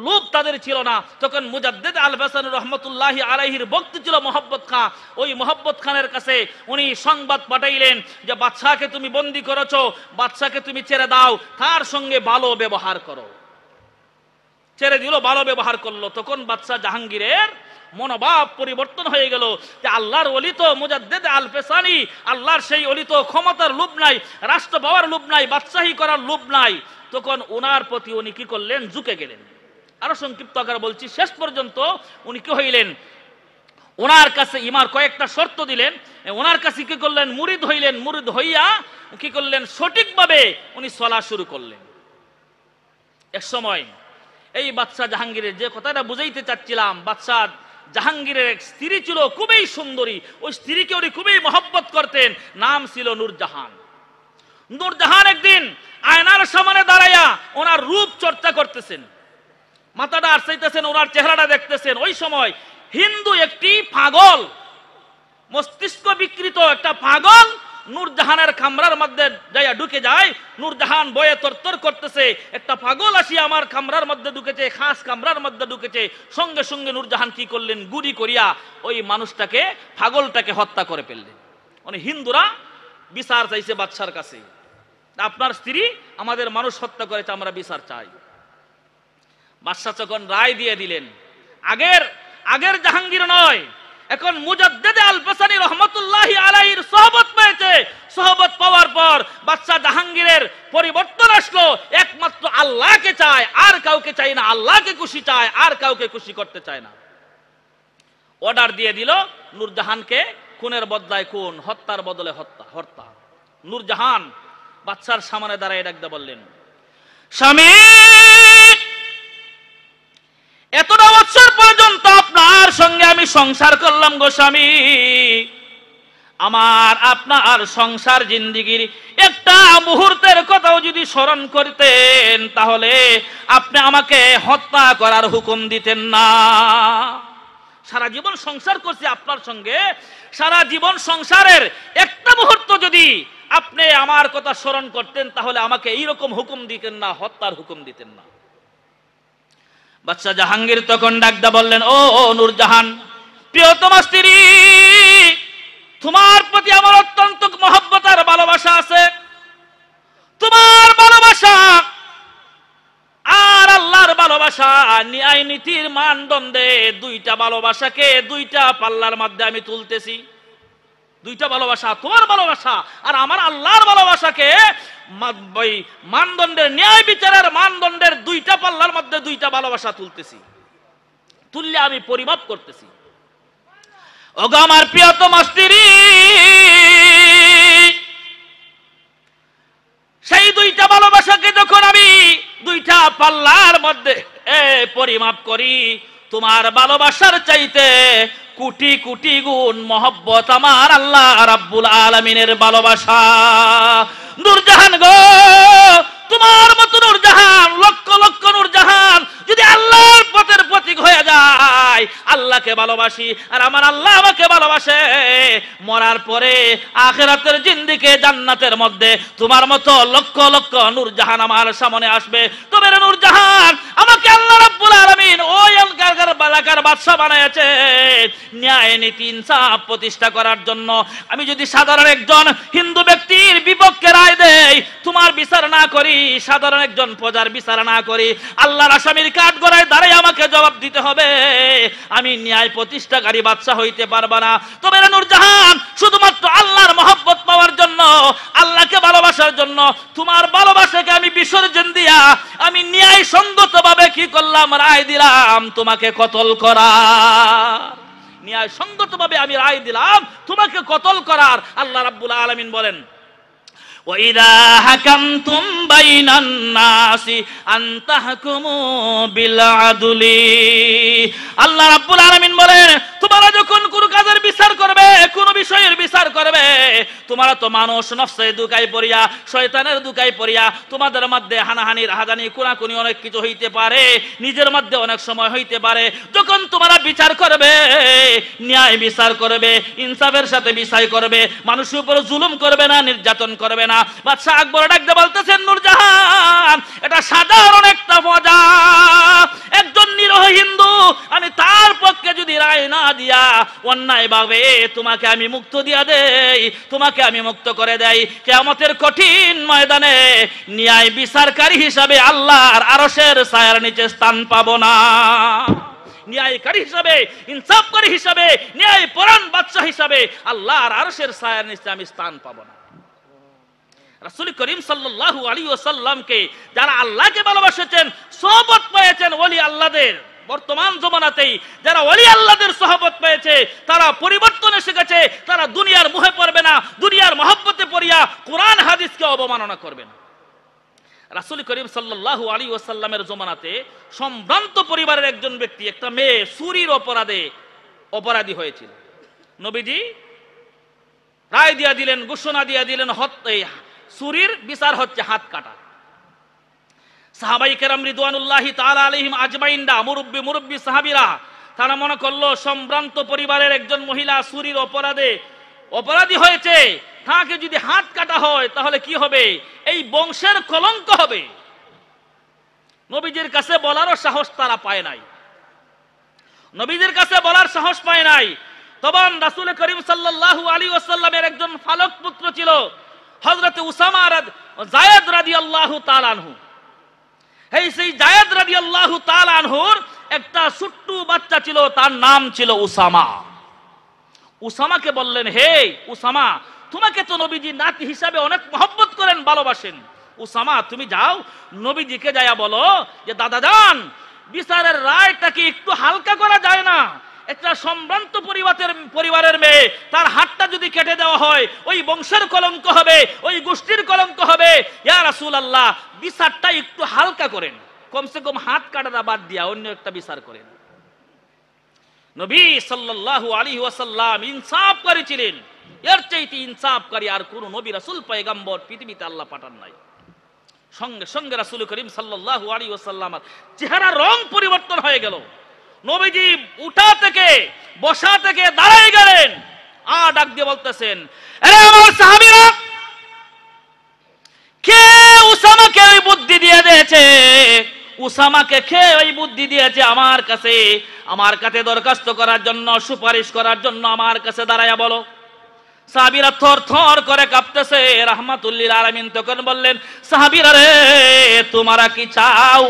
লোভ তাদের ছিল না। তখন মুজাদ্দিদ আল-বাসানি রহমতুল্লাহি আলাইহির ভক্ত ছিল মোহাম্মদ খান। ওই মোহাম্মদ খানের কাছে উনি সংবাদ পাঠাইলেন যে বাদশাকে তুমি বন্দী করেছো, বাদশাকে তুমি ছেড়ে দাও, তার সঙ্গে ভালো ব্যবহার করো। ছেড়ে দিল, ভালো ব্যবহার করলো। তখন বাদশাহ জাহাঙ্গীরের মনোভাব পরিবর্তন হয়ে গেল যে আল্লাহর ওলি তো মুজাদ্দিদ আল-বাসানি, আল্লাহর সেই ওলি তো ক্ষমতার লোভ নাই, রাষ্ট্র পাওয়ার লোভ নাই, বাদশাহী করার লোভ নাই। তখন ওনার প্রতি উনি কি করলেন, ঝুঁকে গেলেন। আরো সংক্ষিপ্ত আকারে বলছি, শেষ পর্যন্ত উনি কি হইলেন, ওনার কাছে ইমার কয়েকটা শর্ত দিলেন, ওনার কাছে কি করলেন, মুরিদ হইলেন। মুরিদ হইয়া কি করলেন, সঠিকভাবে উনি চলা শুরু করলেন। এক সময় এই বাদশাহ জাহাঙ্গীরের যে কথাটা বুঝাইতে চাচ্ছিলাম, বাদশাহ জাহাঙ্গীরের এক স্ত্রী ছিল খুবই সুন্দরী, ওই স্ত্রীকে উনি খুবই মহব্বত করতেন, নাম ছিল নূরজাহান। নূরজাহান একদিন আয়নার সামনে দাঁড়াইয়া ওনার রূপ চর্চা করতেছেন, মাথাটা আড়াইতেছেন, ওনার চেহারাটা দেখতেছেন। ওই সময় হিন্দু একটি পাগল, মস্তিষ্ক বিকৃত একটা পাগল নূরজাহানের কামরার মধ্যে যাইয়া ঢুকে যায়। নূরজাহান বয়ে তরতর করতেছে, একটা পাগল আসিয়া আমার কামরার মধ্যে ঢুকেছে, খাস কামরার মধ্যে ঢুকেছে। সঙ্গে সঙ্গে নূরজাহান কি করলেন, গুলি করিয়া ওই মানুষটাকে, পাগলটাকে হত্যা করে ফেললেন। মানে হিন্দুরা বিচার চাইছে বাদশার কাছে, আপনার স্ত্রী আমাদের মানুষ হত্যা করেছে, আমরা বিচার চাই। বাদশা যখন রায় দিয়ে দিলেন, আগের জাহাঙ্গীর নয়, এখন মুজাদ্দিদ আল-বাসানি রহমতুল্লাহি আলাইহির সোহবত পেয়েছে। সোহবত পাওয়ার পর বাদশা জাহাঙ্গীরের পরিবর্তন আসলো, একমাত্র আল্লাহকে চায়, আর কাউকে চায় না। আল্লাহকে খুশি চায়, আর কাউকে খুশি করতে চায় না। অর্ডার দিয়ে দিল নূরজাহানকে খুনের বদলায় খুন, হত্যার বদলে হত্যা। নূরজাহান বাদশার সামনে দাঁড়ায় ডাকতে বললেন, স্বামী, এতটা বছর পর্যন্ত আপনার সঙ্গে আমি সংসার করলাম গো স্বামী, আমার আপনার সংসার জিন্দেগির একটা মুহূর্তের কথাও যদি স্মরণ করতেন তাহলে আপনি আমাকে হত্যা করার হুকুম দিতেন না। সারা জীবন সংসার করছি আপনার সঙ্গে, সারা জীবন সংসারের একটা মুহূর্ত যদি আপনি আমার কথা স্মরণ করতেন তাহলে আমাকে এইরকম হুকুম দিতেন না, হত্যার হুকুম দিতেন না। বাদশা জাহাঙ্গীর তখন ডাকদা বললেন, ও নূরজাহান, প্রিয়তমা স্ত্রী, তোমার প্রতি আমার অত্যন্ত মহব্বত আর ভালোবাসা আছে। তোমার ভালোবাসা আর আল্লাহর ভালোবাসা, ন্যায় নীতির মানদণ্ডে দুইটা ভালোবাসাকে দুইটা পাল্লার মধ্যে আমি তুলতেছি। দুইটা ভালোবাসা, তোমার ভালোবাসা আর আমার আল্লাহর ভালোবাসাকে মানদণ্ডের, ন্যায় বিচারের মানদণ্ডের দুইটা পাল্লার মধ্যে দুইটা ভালোবাসা তুলতেছি, তুললে আমি পরিমাপ করতেছি। ওগো আমার প্রিয়তমা স্ত্রী, সেই দুইটা ভালোবাসাকে যখন আমি দুইটা পাল্লার মধ্যে পরিমাপ করি, তোমার ভালোবাসার চাইতে কোটি কোটি গুণ মহব্বত আমার আল্লাহ রাব্বুল আলামিনের ভালোবাসা। নূরজাহান গো, তোমার মতো নূরজাহান, লক্ষ লক্ষ নূরজাহান যদি আল্লাহর পথের প্রতীক হয়ে যায়, আল্লাহকে ভালোবাসি আর আমার আল্লাহ আমাকে ভালোবাসে, মরার পরে আখিরাতের জিন্দেগি জান্নাতের মধ্যে তোমার মতো লক্ষ লক্ষ নূরজাহান আমার সামনে আসবে। তবে নূরজাহান আমাকে আল্লাহ রাব্বুল আলামিন ওই এলাকার বাদশা বানাইছে ন্যায় নীতি ইনসাফ প্রতিষ্ঠা করার জন্য। আমি যদি সাধারণ একজন হিন্দু ব্যক্তির বিপক্ষে রায় দেই, তোমার বিচার না করি, সাধারণ একজন প্রজার বিচার না করি, আল্লাহর আসামির কাঠগড়ায় দাঁড়াই আমাকে জবাব দিতে হবে, আমি ন্যায় প্রতিষ্ঠাকারী বাদশা হইতে পারবো না। তবে নূরজাহান শুধুমাত্র আল্লাহর মহব্বত পাওয়ার জন্য, আল্লাহকে ভালোবাসার জন্য তোমার ভালোবাসাকে আমি বিসর্জন দিয়া আমি ন্যায় সঙ্গত ভাবে কি করলাম, রায় দিলাম তোমাকে কতল করার। ন্যায় সঙ্গত ভাবে আমি রায় দিলাম তোমাকে কতল করার। আল্লাহ রাব্বুল আলামিন বলেন, وَإِذَا حَكَمْتُمْ بَيْنَ النَّاسِ أَن تَحْكُمُوا بِالْعَدْلِ। আল্লাহ রাব্বুল আলামিন বলেন, তোমরা যখন কোন কাজের বিচার করবে, কোন বিষয়ের বিচার করবে, তোমরা তো মানুষ, নফসে দুকাই পড়িয়া, শয়তানের দুকাই পড়িয়া তোমাদের মধ্যে হানাহানি রাহাজানি কোনাকুনি অনেক কিছু হইতে পারে, নিজের মধ্যে অনেক সময় হইতে পারে। যখন তোমরা বিচার করবে, ন্যায় বিচার করবে, ইনসাফের সাথে বিচার করবে, মানুষের উপর জুলুম করবে না, নির্যাতন করবে না। বাদশা আকবর ডাকতে বলতেছেন, নূরজাহান এটা সাধারণ একটা প্রজা, একজন নিরহ হিন্দু, আমি তার পক্ষে যদি রায় না দিয়া অন্যায় ভাবে তোমাকে আমি মুক্ত দিয়া দেই, তোমাকে আমি মুক্ত করে দেই, কিয়ামতের কঠিন ময়দানে ন্যায় বিচারকারী হিসাবে আল্লাহর আরশের ছায়ার নিচে স্থান পাবো না। ন্যায়কারী হিসাবে, ইনসাফকারী হিসাবে, ন্যায় পরায়ণ বাদশা হিসাবে আল্লাহর আরশের ছায়ার নিচে আমি স্থান পাবো না। রাসূল করিম সাল্লাল্লাহু আলাইহি ওয়াসাল্লামকে যারা আল্লাহকে ভালোবাসেছেন, সোহবত পেয়েছেন ওলি আল্লাহদের, বর্তমান জমানাতেই যারা ওলি আল্লাহদের সোহবত পেয়েছে, তারা পরিবর্তন এসে গেছে, তারা দুনিয়ার মোহে পড়বে না, দুনিয়ার মহব্বতে পড়িয়া কোরআন হাদিসকে অবমাননা করবে না। রাসূল করিম সাল্লাল্লাহু আলাইহি ওয়াসাল্লামের জমানাতে সম্ভ্রান্ত পরিবারের একজন ব্যক্তি, একটা মেয়ে চুরির অপরাধী হয়েছিল। নবীজি রায় দিয়া দিলেন, ঘোষণা দিয়া দিলেন, চুরির বিচার হচ্ছে হাত কাটা। সাহাবায়ে কেরাম রিদওয়ানুল্লাহি তাআলা আলাইহিম আজমাইনরা, মুরব্বি সাহাবীরা, তারা মনে করলো সম্ভ্রান্ত পরিবারের একজন মহিলা চুরির অপরাধী হয়েছে, তাকে যদি হাত কাটা হয় তাহলে কি হবে? এই বংশের কলঙ্ক হবে। নবীজির কাছে বলারও সাহস তারা পায় নাই, নবীজির কাছে বলার সাহস পায় নাই। তখন রাসূল করিম সাল্লাল্লাহু আলাইহি ওয়াসাল্লামের একজন ফালক পুত্র ছিল, হযরত উসামা যায়েদ রাদিয়াল্লাহু তাআলা আনহু। সেই যায়েদ রাদিয়াল্লাহু তাআলা আনহুর একটা ছোট্ট বাচ্চা ছিল, তার নাম ছিল উসামা। উসামাকে বললেন, হে উসামা, তোমাকে তো নবীজি নাতি হিসাবে অনেক মহব্বত করেন, ভালোবাসেন। উসামা, তুমি যাও নবীজিকে যায়া বলো যে দাদা জান, বিচারের রায়টাকে একটু হালকা করা যায় না? একটা সম্ভ্রান্ত পরিবারের মেয়ে, তার হাতটা যদি কেটে দেওয়া হয় ওই বংশের কলঙ্ক হবে, ওই গোষ্ঠীর কলঙ্ক হবে। ইয়া রাসূলুল্লাহ, বিচারটা একটু হালকা করেন, কমসে কম হাত কাটাটা বাদ দিয়া অন্য একটা বিচার করেন। নবী সাল্লাল্লাহু আলাইহি ওয়াসাল্লাম ইনসাফকারী ছিলেন, এর চাইতে ইনসাফকারী আর কোন নবী রাসূল পয়গম্বর পৃথিবীতে আল্লাহ পাঠান নাই। সঙ্গে সঙ্গে রাসূল করিম সাল্লাল্লাহু আলাইহি ওয়াসাল্লামের চেহারার রং পরিবর্তন হয়ে গেল। নবীজি উঠা থেকে, বসা থেকে দাঁড়াই গেলেন, আর ডাক দিয়ে বলতেছেন, আরে আমার সাহাবীরা, কে উসামাকে ওই বুদ্ধি দিয়ে দিয়েছে? উসামাকে কে ওই বুদ্ধি দিয়েছে আমার কাছে দরখাস্ত করার জন্য, সুপারিশ করার জন্য আমার কাছে দাঁড়ায়া বলো। সাহাবীরা থর থর করে কাঁপতেছে। রাহমাতুল লিল আলামিন তখন বললেন, সাহাবীরা রে, তোমরা কি চাও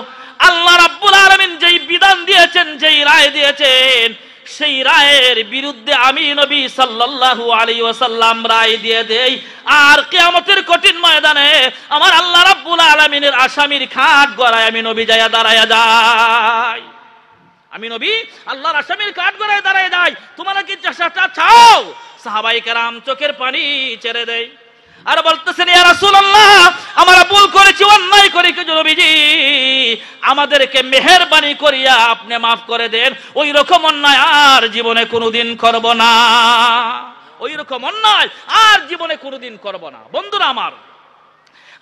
আল্লাহ রাব্বুল আলামিন যেই বিধান দিয়েছেন, যেই রায় দিয়েছেন, সেই রায়ের বিরুদ্ধে আমি নবী সাল্লাল্লাহু আলাইহি ওয়াসাল্লাম রায় দিয়ে দেই, আর কিয়ামতের কঠিন ময়দানে আমার আল্লাহ রাব্বুল আলামিনের আসামির খাট গড়ায় আমি নবী যায়া দাঁড়ায়া যাই, আমি নবী আল্লাহর আসামির কাঠ গড়ায় দাঁড়ায় যাই। তোমরা কি চাষাটা চাও? সাহাবায়ে কেরাম চোখের পানি ছেড়ে দেয় আর বলতেছেন, ইয়া রাসূলুল্লাহ, আমরা ভুল করেছি, অন্যায় করেছি নবীজি, আমাদেরকে মেহেরবানি করিয়া আপনি মাফ করে দেন, ওই রকম অন্যায় আর জীবনে কোনোদিন করব না, ওই রকম অন্যায় আর জীবনে কোনোদিন করব না। বন্ধুরা আমার,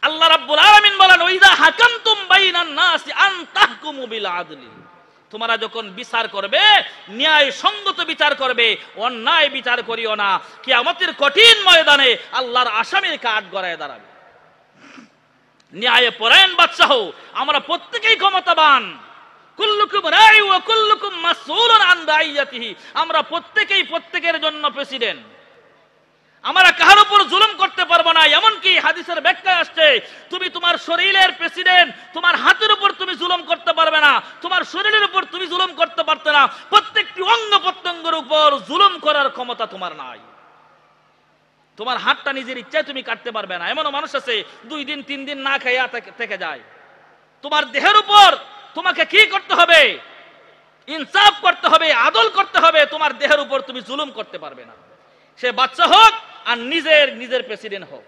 আল্লাহ রাব্বুল আলামিন বলেন, ওয়াইদা হাকামতুম বাইনান নাসি আন তাহকুমু বিল আদলি, তোমরা যখন বিচার করবে ন্যায় সঙ্গত বিচার করবে, অন্যায় বিচার করিও না। কিয়ামতের কঠিন ময়দানে আল্লাহর আসামির কাঠ গড়ায় দাঁড়াবে। ন্যায় পরায়ণ বাদশাহ, আমরা প্রত্যেকেই ক্ষমতাবান, কুল্লুকুম রাই ওয়া কুল্লুকুম মাসউলুন আন রাইয়াতিহি, আমরা প্রত্যেকেই প্রত্যেকের জন্য প্রেসিডেন্ট, আমরা কারোর উপর জুলুম করতে পারবো না। এমনকি হাদিসের ব্যাখ্যায় আসছে, তুমি তোমার শরীরের প্রেসিডেন্ট, তোমার হাতের উপর তুমি জুলুম করতে পারবে না, তোমার শরীরের উপর তুমি জুলুম করতে পারতে না, প্রত্যেকটি অঙ্গ প্রত্যঙ্গের উপর জুলুম করার ক্ষমতা তোমার নাই। তোমার হাতটা নিজের ইচ্ছায় তুমি কাটতে পারবে না। এমনও মানুষ আছে 2 দিন 3 দিন না খাইয়া থেকে যায়। তোমার দেহের উপর তোমাকে কি করতে হবে? ইনসাফ করতে হবে, আদল করতে হবে। তোমার দেহের উপর তুমি জুলুম করতে পারবে না, সে বাচ্চা হোক আর নিজের প্রেসিডেন্ট হোক।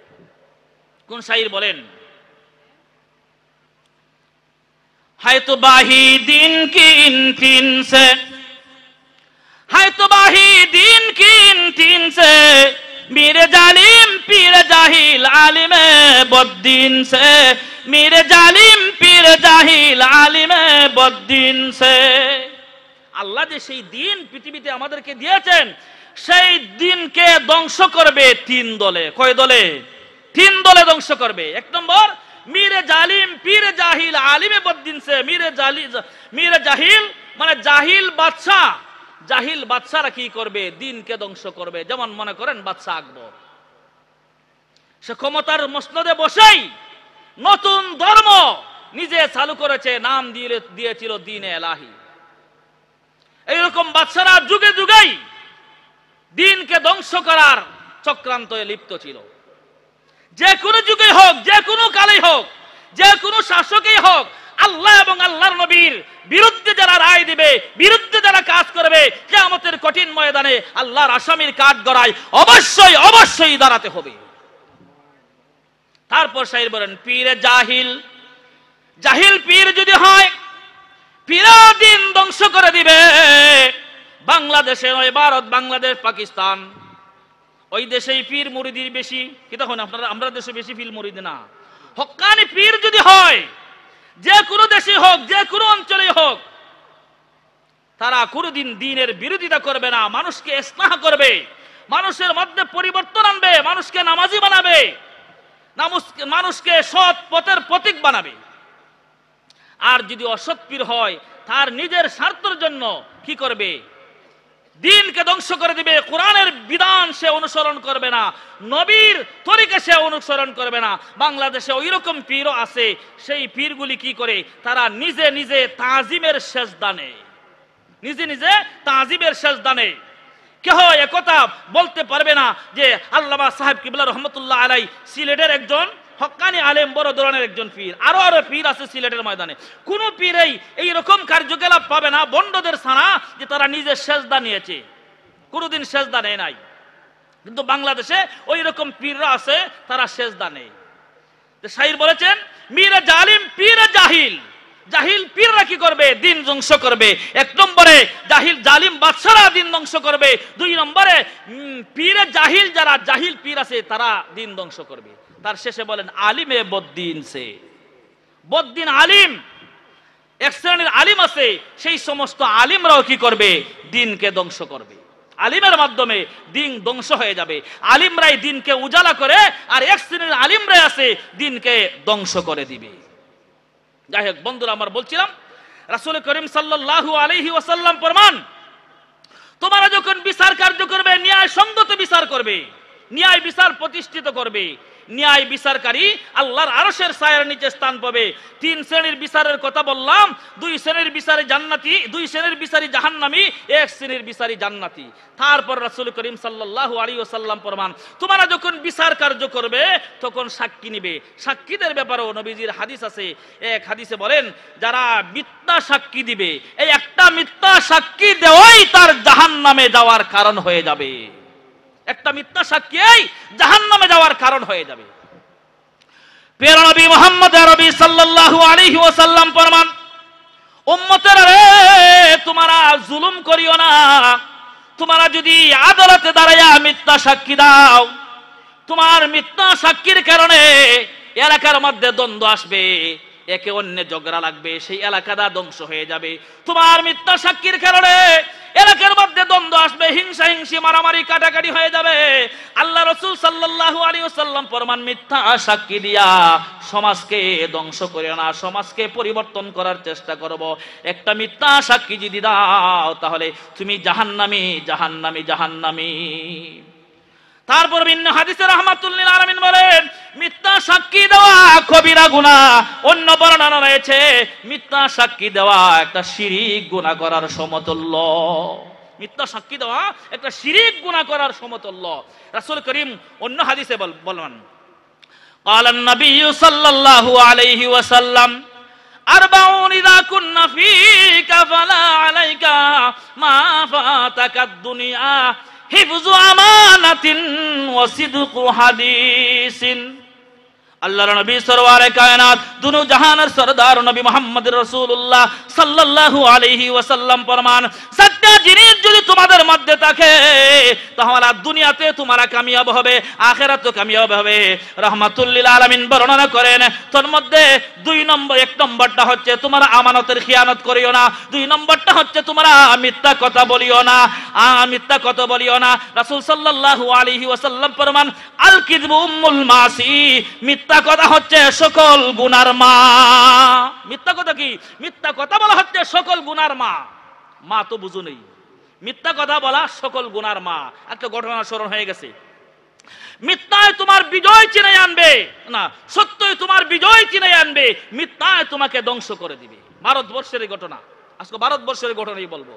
কোন শাইর বলেন, है तो बाही दिन की इन तीन से, है तो बाही दिन की इन तीन से, मेरे जालिम पीर जाहिल आलिम बद्दीन से, मेरे जालिम पीर जाहिल आलिम बद्दीन से। আল্লাহ যে সেই দিন পৃথিবীতে আমাদেরকে দিয়েছেন, সেই দিনকে ধ্বংস করবে 3 দলে। কয় দলে? 3 দলে ধ্বংস করবে। 1 নম্বর, মিরে জালিম পীরে জাহিল আলিমে বদ্দিন সে। মিরে জাহিল মানে জাহিল বাদশা, জাহিল বাদশারা কি করবে? দিনকে ধ্বংস করবে। যেমন মনে করেন বাদশা আকবর, সে ক্ষমতার মসনদে বসেই নতুন ধর্ম নিজে চালু করেছে, নাম দিয়েছিল দ্বীন এলাহি। এইরকম বাদশারা যুগে যুগেই দিনকে ধ্বংস করার চক্রান্তে লিপ্ত ছিল। যে কোনো যুগে হোক, যে কোনো কালে হোক, যে কোনো শাসকই হোক, আল্লাহ এবং আল্লাহর নবীর বিরুদ্ধে যারা রায় দিবে, বিরুদ্ধে যারা কাজ করবে, কিয়ামতের কঠিন ময়দানে আল্লাহর আসামির কাঠ গড়ায় অবশ্যই অবশ্যই দাঁড়াতে হবে। তারপর শাইর বলেন, পীরে জাহিল, জাহিল পীর যদি হয়, পীরা দিন ধ্বংস করে দিবে। বাংলাদেশে নয়, ভারত, বাংলাদেশ, পাকিস্তান, ওই দেশেই পীর মুরিদির বেশি। কি তখন আপনারা, আমরা দেশে বেশি পীর মুরিদ না। হক্কানি পীর যদি হয়, যে কোনো দেশে হোক, যে কোনো অঞ্চলে হোক, তারা কোনোদিন দ্বীনের বিরোধিতা করবে না, মানুষকে ইসলাহ করবে, মানুষের মধ্যে পরিবর্তন আনবে, মানুষকে নামাজি বানাবে, মানুষকে সৎ পথের প্রতীক বানাবে। আর যদি অসৎ পীর হয়, তার নিজের স্বার্থের জন্য কি করবে? দিনকে ধ্বংস করে দিবে। কোরআনের বিধান সে অনুসরণ করবে না, নবীর তরিকা সে অনুসরণ করবে না। বাংলাদেশে ওই রকম পীরও আছে, সেই পীরগুলি কি করে? তারা নিজে নিজে তাজিমের সেজদা নেয়, নিজে নিজে তাজিমের সেজদা নেয়। কেহ একথা বলতে পারবে না যে আল্লামা সাহেব কিবলা রহমতুল্লাহ আলাই সিলেটের একজন হক্কানি আলেম, বড় ধরনের একজন পীর। আরো পীর আছে সিলেটের ময়দানে। কোন পীরেই এইরকম কার্যকলাপ পাবে না বন্ডদের ছাড়া যে তারা নিজের সেজদা নিয়েছে, কোনদিন সেজদা নেয় নাই। কিন্তু বাংলাদেশে ওই রকম পীররা আছে, তারা সেজদা নেই। শাইর বলেছেন, মিরে জালিম পীরে জাহিল, জাহিল পীররা কি করবে? দিন ধ্বংস করবে। 1 নম্বরে জাহিল জালিম বাদশারা দিন ধ্বংস করবে। 2 নম্বরে পীরে জাহিল, যারা জাহিল পীর আছে, তারা দিন ধ্বংস করবে। তার শেষে বলেন, আলিমে বদ্দিন সে। বদ্দিন আলিম, এক শ্রেণীর আলিম আছে, সেই সমস্ত আলিমরাও কি করবে? দিনকে ধ্বংস করবে। আলিমের মাধ্যমে দিন ধ্বংস হয়ে যাবে। আলিমরাই দিনকে উজালা করে, আর এক শ্রেণীর আলিমরাই আছে দিনকে ধ্বংস করে দিবে। যাই হোক বন্ধুরা, আমার বলছিলাম, রাসূল করিম সাল্লাল্লাহু আলাইহি ওয়াসাল্লাম ফরমান, তোমরা যখন বিচার কার্য করবে, ন্যায় সঙ্গত বিচার করবে, ন্যায় বিচার প্রতিষ্ঠিত করবে। ন্যায় বিচারকারী আল্লাহর আরশের ছায়ার নিচে স্থান পাবে। 3 শ্রেণীর বিচারের কথা বললাম। 2 শ্রেণীর বিচারী জান্নাতি, 2 শ্রেণীর বিচারী জাহান্নামী, 1 শ্রেণীর বিচারী জান্নাতি। তারপর রাসূল করিম সাল্লাল্লাহু আলাইহি ওয়াসাল্লাম ফরমান, তোমরা যখন বিচার কার্য করবে তখন সাক্ষী নিবে। সাক্ষীদের ব্যাপারেও নবীজির হাদিস আছে। এক হাদিসে বলেন, যারা মিথ্যা সাক্ষী দিবে, এই একটা মিথ্যা সাক্ষী দেওয়াই তার জাহান্নামে যাওয়ার কারণ হয়ে যাবে। একটা মিথ্যা সাক্ষী জাহান্নামে যাওয়ার কারণ হয়ে যাবে। প্রিয় নবী মুহাম্মদ আরবি সাল্লাল্লাহু আলাইহি ওয়াসাল্লাম ফরমান, উম্মতেরা রে, তোমরা জুলুম করিও না। তোমরা যদি আদালতে দাঁড়ায়া মিথ্যা সাক্ষী দাও, তোমার মিথ্যা সাক্ষীর কারণে এলাকার মধ্যে দ্বন্দ্ব আসবে, একে অন্যে ঝগড়া লাগবে, সেই এলাকাটা ধ্বংস হয়ে যাবে। তোমার মিথ্যা সাক্ষীর কারণে এলাকার মধ্যে দ্বন্দ্ব আসবে, হিংসা হিংসি মারামারি কাটাকাটি হয়ে যাবে। আল্লাহ রাসূল সাল্লাল্লাহু আলাইহি ওয়াসাল্লাম ফরমান, মিথ্যা সাক্ষী দিয়া সমাজকে ধ্বংস করিও না, সমাজকে পরিবর্তন করার চেষ্টা করব। একটা মিথ্যা সাক্ষী যদি দাও তাহলে তুমি জাহান্নামী, জাহান্নামী, জাহান্নামী। তারপর ভিন্ন হাদিসে রাহমাতুল লিল আলামিন বলেন, মিথ্যা সাক্ষী দেওয়া কবিরা গুনাহ। অন্য বর্ণনা রয়েছে, মিথ্যা সাক্ষী দেওয়া একটা শিরক গুনাহ করার সমতুল্য। মিথ্যা সাক্ষী দেওয়া একটা শিরক গুনাহ করার সমতুল্য। রাসূল করিম অন্য হাদিসে বলেন, قال النبي صلى الله عليه وسلم أربعون إذا كنا فيك فلا عليك ما فاتك الدنيا حفظ أمانة وصدق حديث। আল্লাহর নবী সরওয়ারে কায়নাত, দুনু জাহানের সরদার নবী মুহাম্মদ রাসূলুল্লাহ সাল্লাল্লাহু আলাইহি ওয়াসাল্লাম ফরমান, সাতটা জিনিস যদি তোমাদের মধ্যে থাকে তাহলে দুনিয়াতে তোমরা কামিয়াব হবে, আখিরাতেও কামিয়াব হবে। রাহমাতুল লিল আলামিন বর্ণনা করেন, তোর মধ্যে এক নম্বরটা হচ্ছে তোমরা আমানতের খিয়ানত করিও না, 2 নম্বরটা হচ্ছে তোমরা মিথ্যা কথা বলিও না, মিথ্যা কথা বলিও না। রাসূল সাল্লাল্লাহু আলাইহি ওয়াসাল্লাম ফরমান, আল কিযবু উম্মুল মাসি, মিথ্যা কথা হচ্ছে সকল গুনার মা। মিথ্যা কথা কি? মিথ্যা কথা বলা হচ্ছে সকল গুনার মা। মা তো বুঝো নেই, মিথ্যা কথা বলা সকল গুনার মা। একটা ঘটনা স্মরণ হয়ে গেছে। মিথ্যায় তোমার বিজয় চিনে আনবে না, সত্যই তোমার বিজয় চিনে আনবে, মিথ্যায় তোমাকে ধ্বংস করে দিবে। ভারতবর্ষের ঘটনা, আজকে ভারতবর্ষের ঘটনাই বলবো।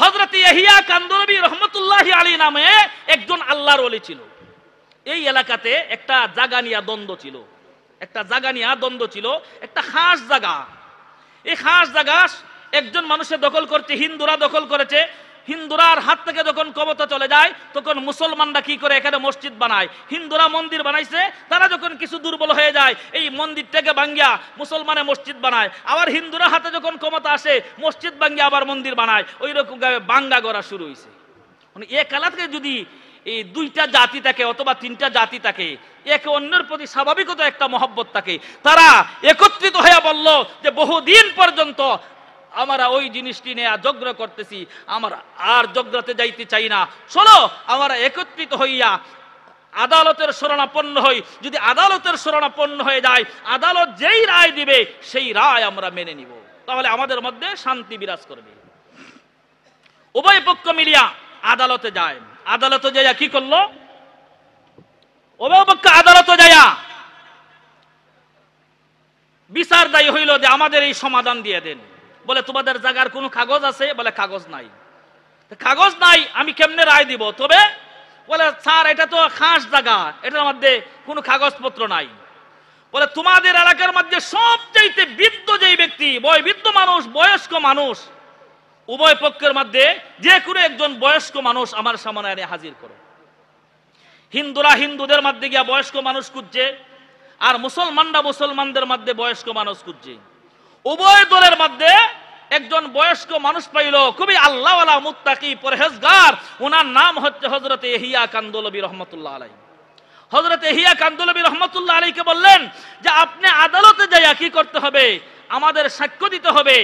হযরত ইয়াহিয়া কান্দলবী রহমতুল্লাহি আলাইহি নামে একজন আল্লাহর ওলি ছিল। এই এলাকাতে একটা জায়গা নিয়ে দ্বন্দ্ব ছিল, একটা খাস জায়গা। এই খাস জায়গা একজন মানুষের দখল করছে, হিন্দুরা দখল করেছে। হিন্দুরার হাত থেকে যখন ক্ষমতা চলে যায় তখন মুসলমানরা কি করে, এখানে মসজিদ বানায়। হিন্দুরা মন্দির বানাইছে, তারা যখন কিছু দুর্বল হয়ে যায় এই মন্দিরটাকে ভাঙ্গিয়া মুসলমানে মসজিদ বানায়। আবার হিন্দুরা হাতে যখন ক্ষমতা আসে মসজিদ ভাঙ্গিয়া আবার মন্দির বানায়। ওই রকম বাঙ্গা গড়া শুরু হয়েছে। মানে এক এলাকাতে যদি এই 2টা জাতি থাকে অথবা 3টা জাতি থাকে, একে অন্যের প্রতি স্বাভাবিকত একটা মহব্বত থাকে, তারা একত্রিত হয়ে বলল যে বহুদিন পর্যন্ত আমরা ওই জিনিসটি নিয়ে ঝগড়া করতেছি, আমরা আর ঝগড়াতে যাইতে চাই না, চলো আমরা একত্রিত হইয়া আদালতের শরণাপন্ন হই। যদি আদালতের শরণাপন্ন হয়ে যায়, আদালত যেই রায় দিবে সেই রায় আমরা মেনে নিব, তাহলে আমাদের মধ্যে শান্তি বিরাজ করবে। উভয় পক্ষ মিলিয়া আদালতে যায়। আদালতে যাইয়া কি করলো? উভয় পক্ষ আদালতে যাইয়া বিচার দায়ী হইল যে আমাদের এই সমাধান দিয়ে দেন। বলে তোমাদের জায়গার কোনো কাগজ আছে? বলে কাগজ নাই। কাগজ নাই, আমি কেমনে রায় দিব? তবে বলে স্যার এটা তো খাস জায়গা, এটার মধ্যে কোনো কাগজপত্র নাই। বলে তোমাদের এলাকার মধ্যে সবচাইতে বৃদ্ধ যেই ব্যক্তি, বৃদ্ধ মানুষ, বয়স্ক মানুষ, উভয় পক্ষের মধ্যে যে কোনো একজন বয়স্ক মানুষ আমার সামনে এনে হাজির করো। হিন্দুরা হিন্দুদের মধ্যে গিয়া বয়স্ক মানুষ খুঁজছে, আর মুসলমানরা মুসলমানদের মধ্যে বয়স্ক মানুষ খুঁজছে। উভয় দলের মধ্যে একজন বয়স্ক মানুষ পাইল, খুবই আল্লাহওয়ালা, মুত্তাকি, পরহেজগার। ওনার নাম হচ্ছে হযরত ইয়াহিয়া কান্দলবী রহমতুল্লাহ আলাইহি। হযরত ইয়াহিয়া কান্দলবী রহমতুল্লাহ আলাইহিকে বললেন যে আপনি আদালতে যাইয়া কি করতে হবে? আমাদের সাক্ষ্য দিতে হবে,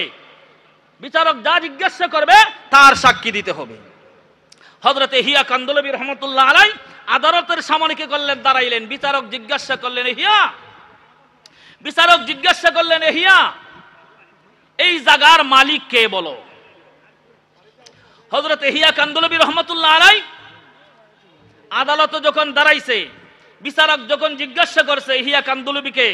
বিচারক যা জিজ্ঞাসা করবে তার সাক্ষী দিতে হবে। হযরত ইয়াহিয়া কান্দলবী রহমতুল্লাহ আলাইহি আদালতের সামনে কি করলেন? দাঁড়াইলেন। বিচারক জিজ্ঞাসা করলেন, ইয়াহিয়া এই জায়গার মালিক কে বলো? হযরত ইয়াহিয়া কান্দলবী রহমতুল্লাহ আলাইহি আদালতে যখন দাঁড়াইছে, বিচারক যখন জিজ্ঞাসা করছে ইয়াহিয়া কান্দলবীকে,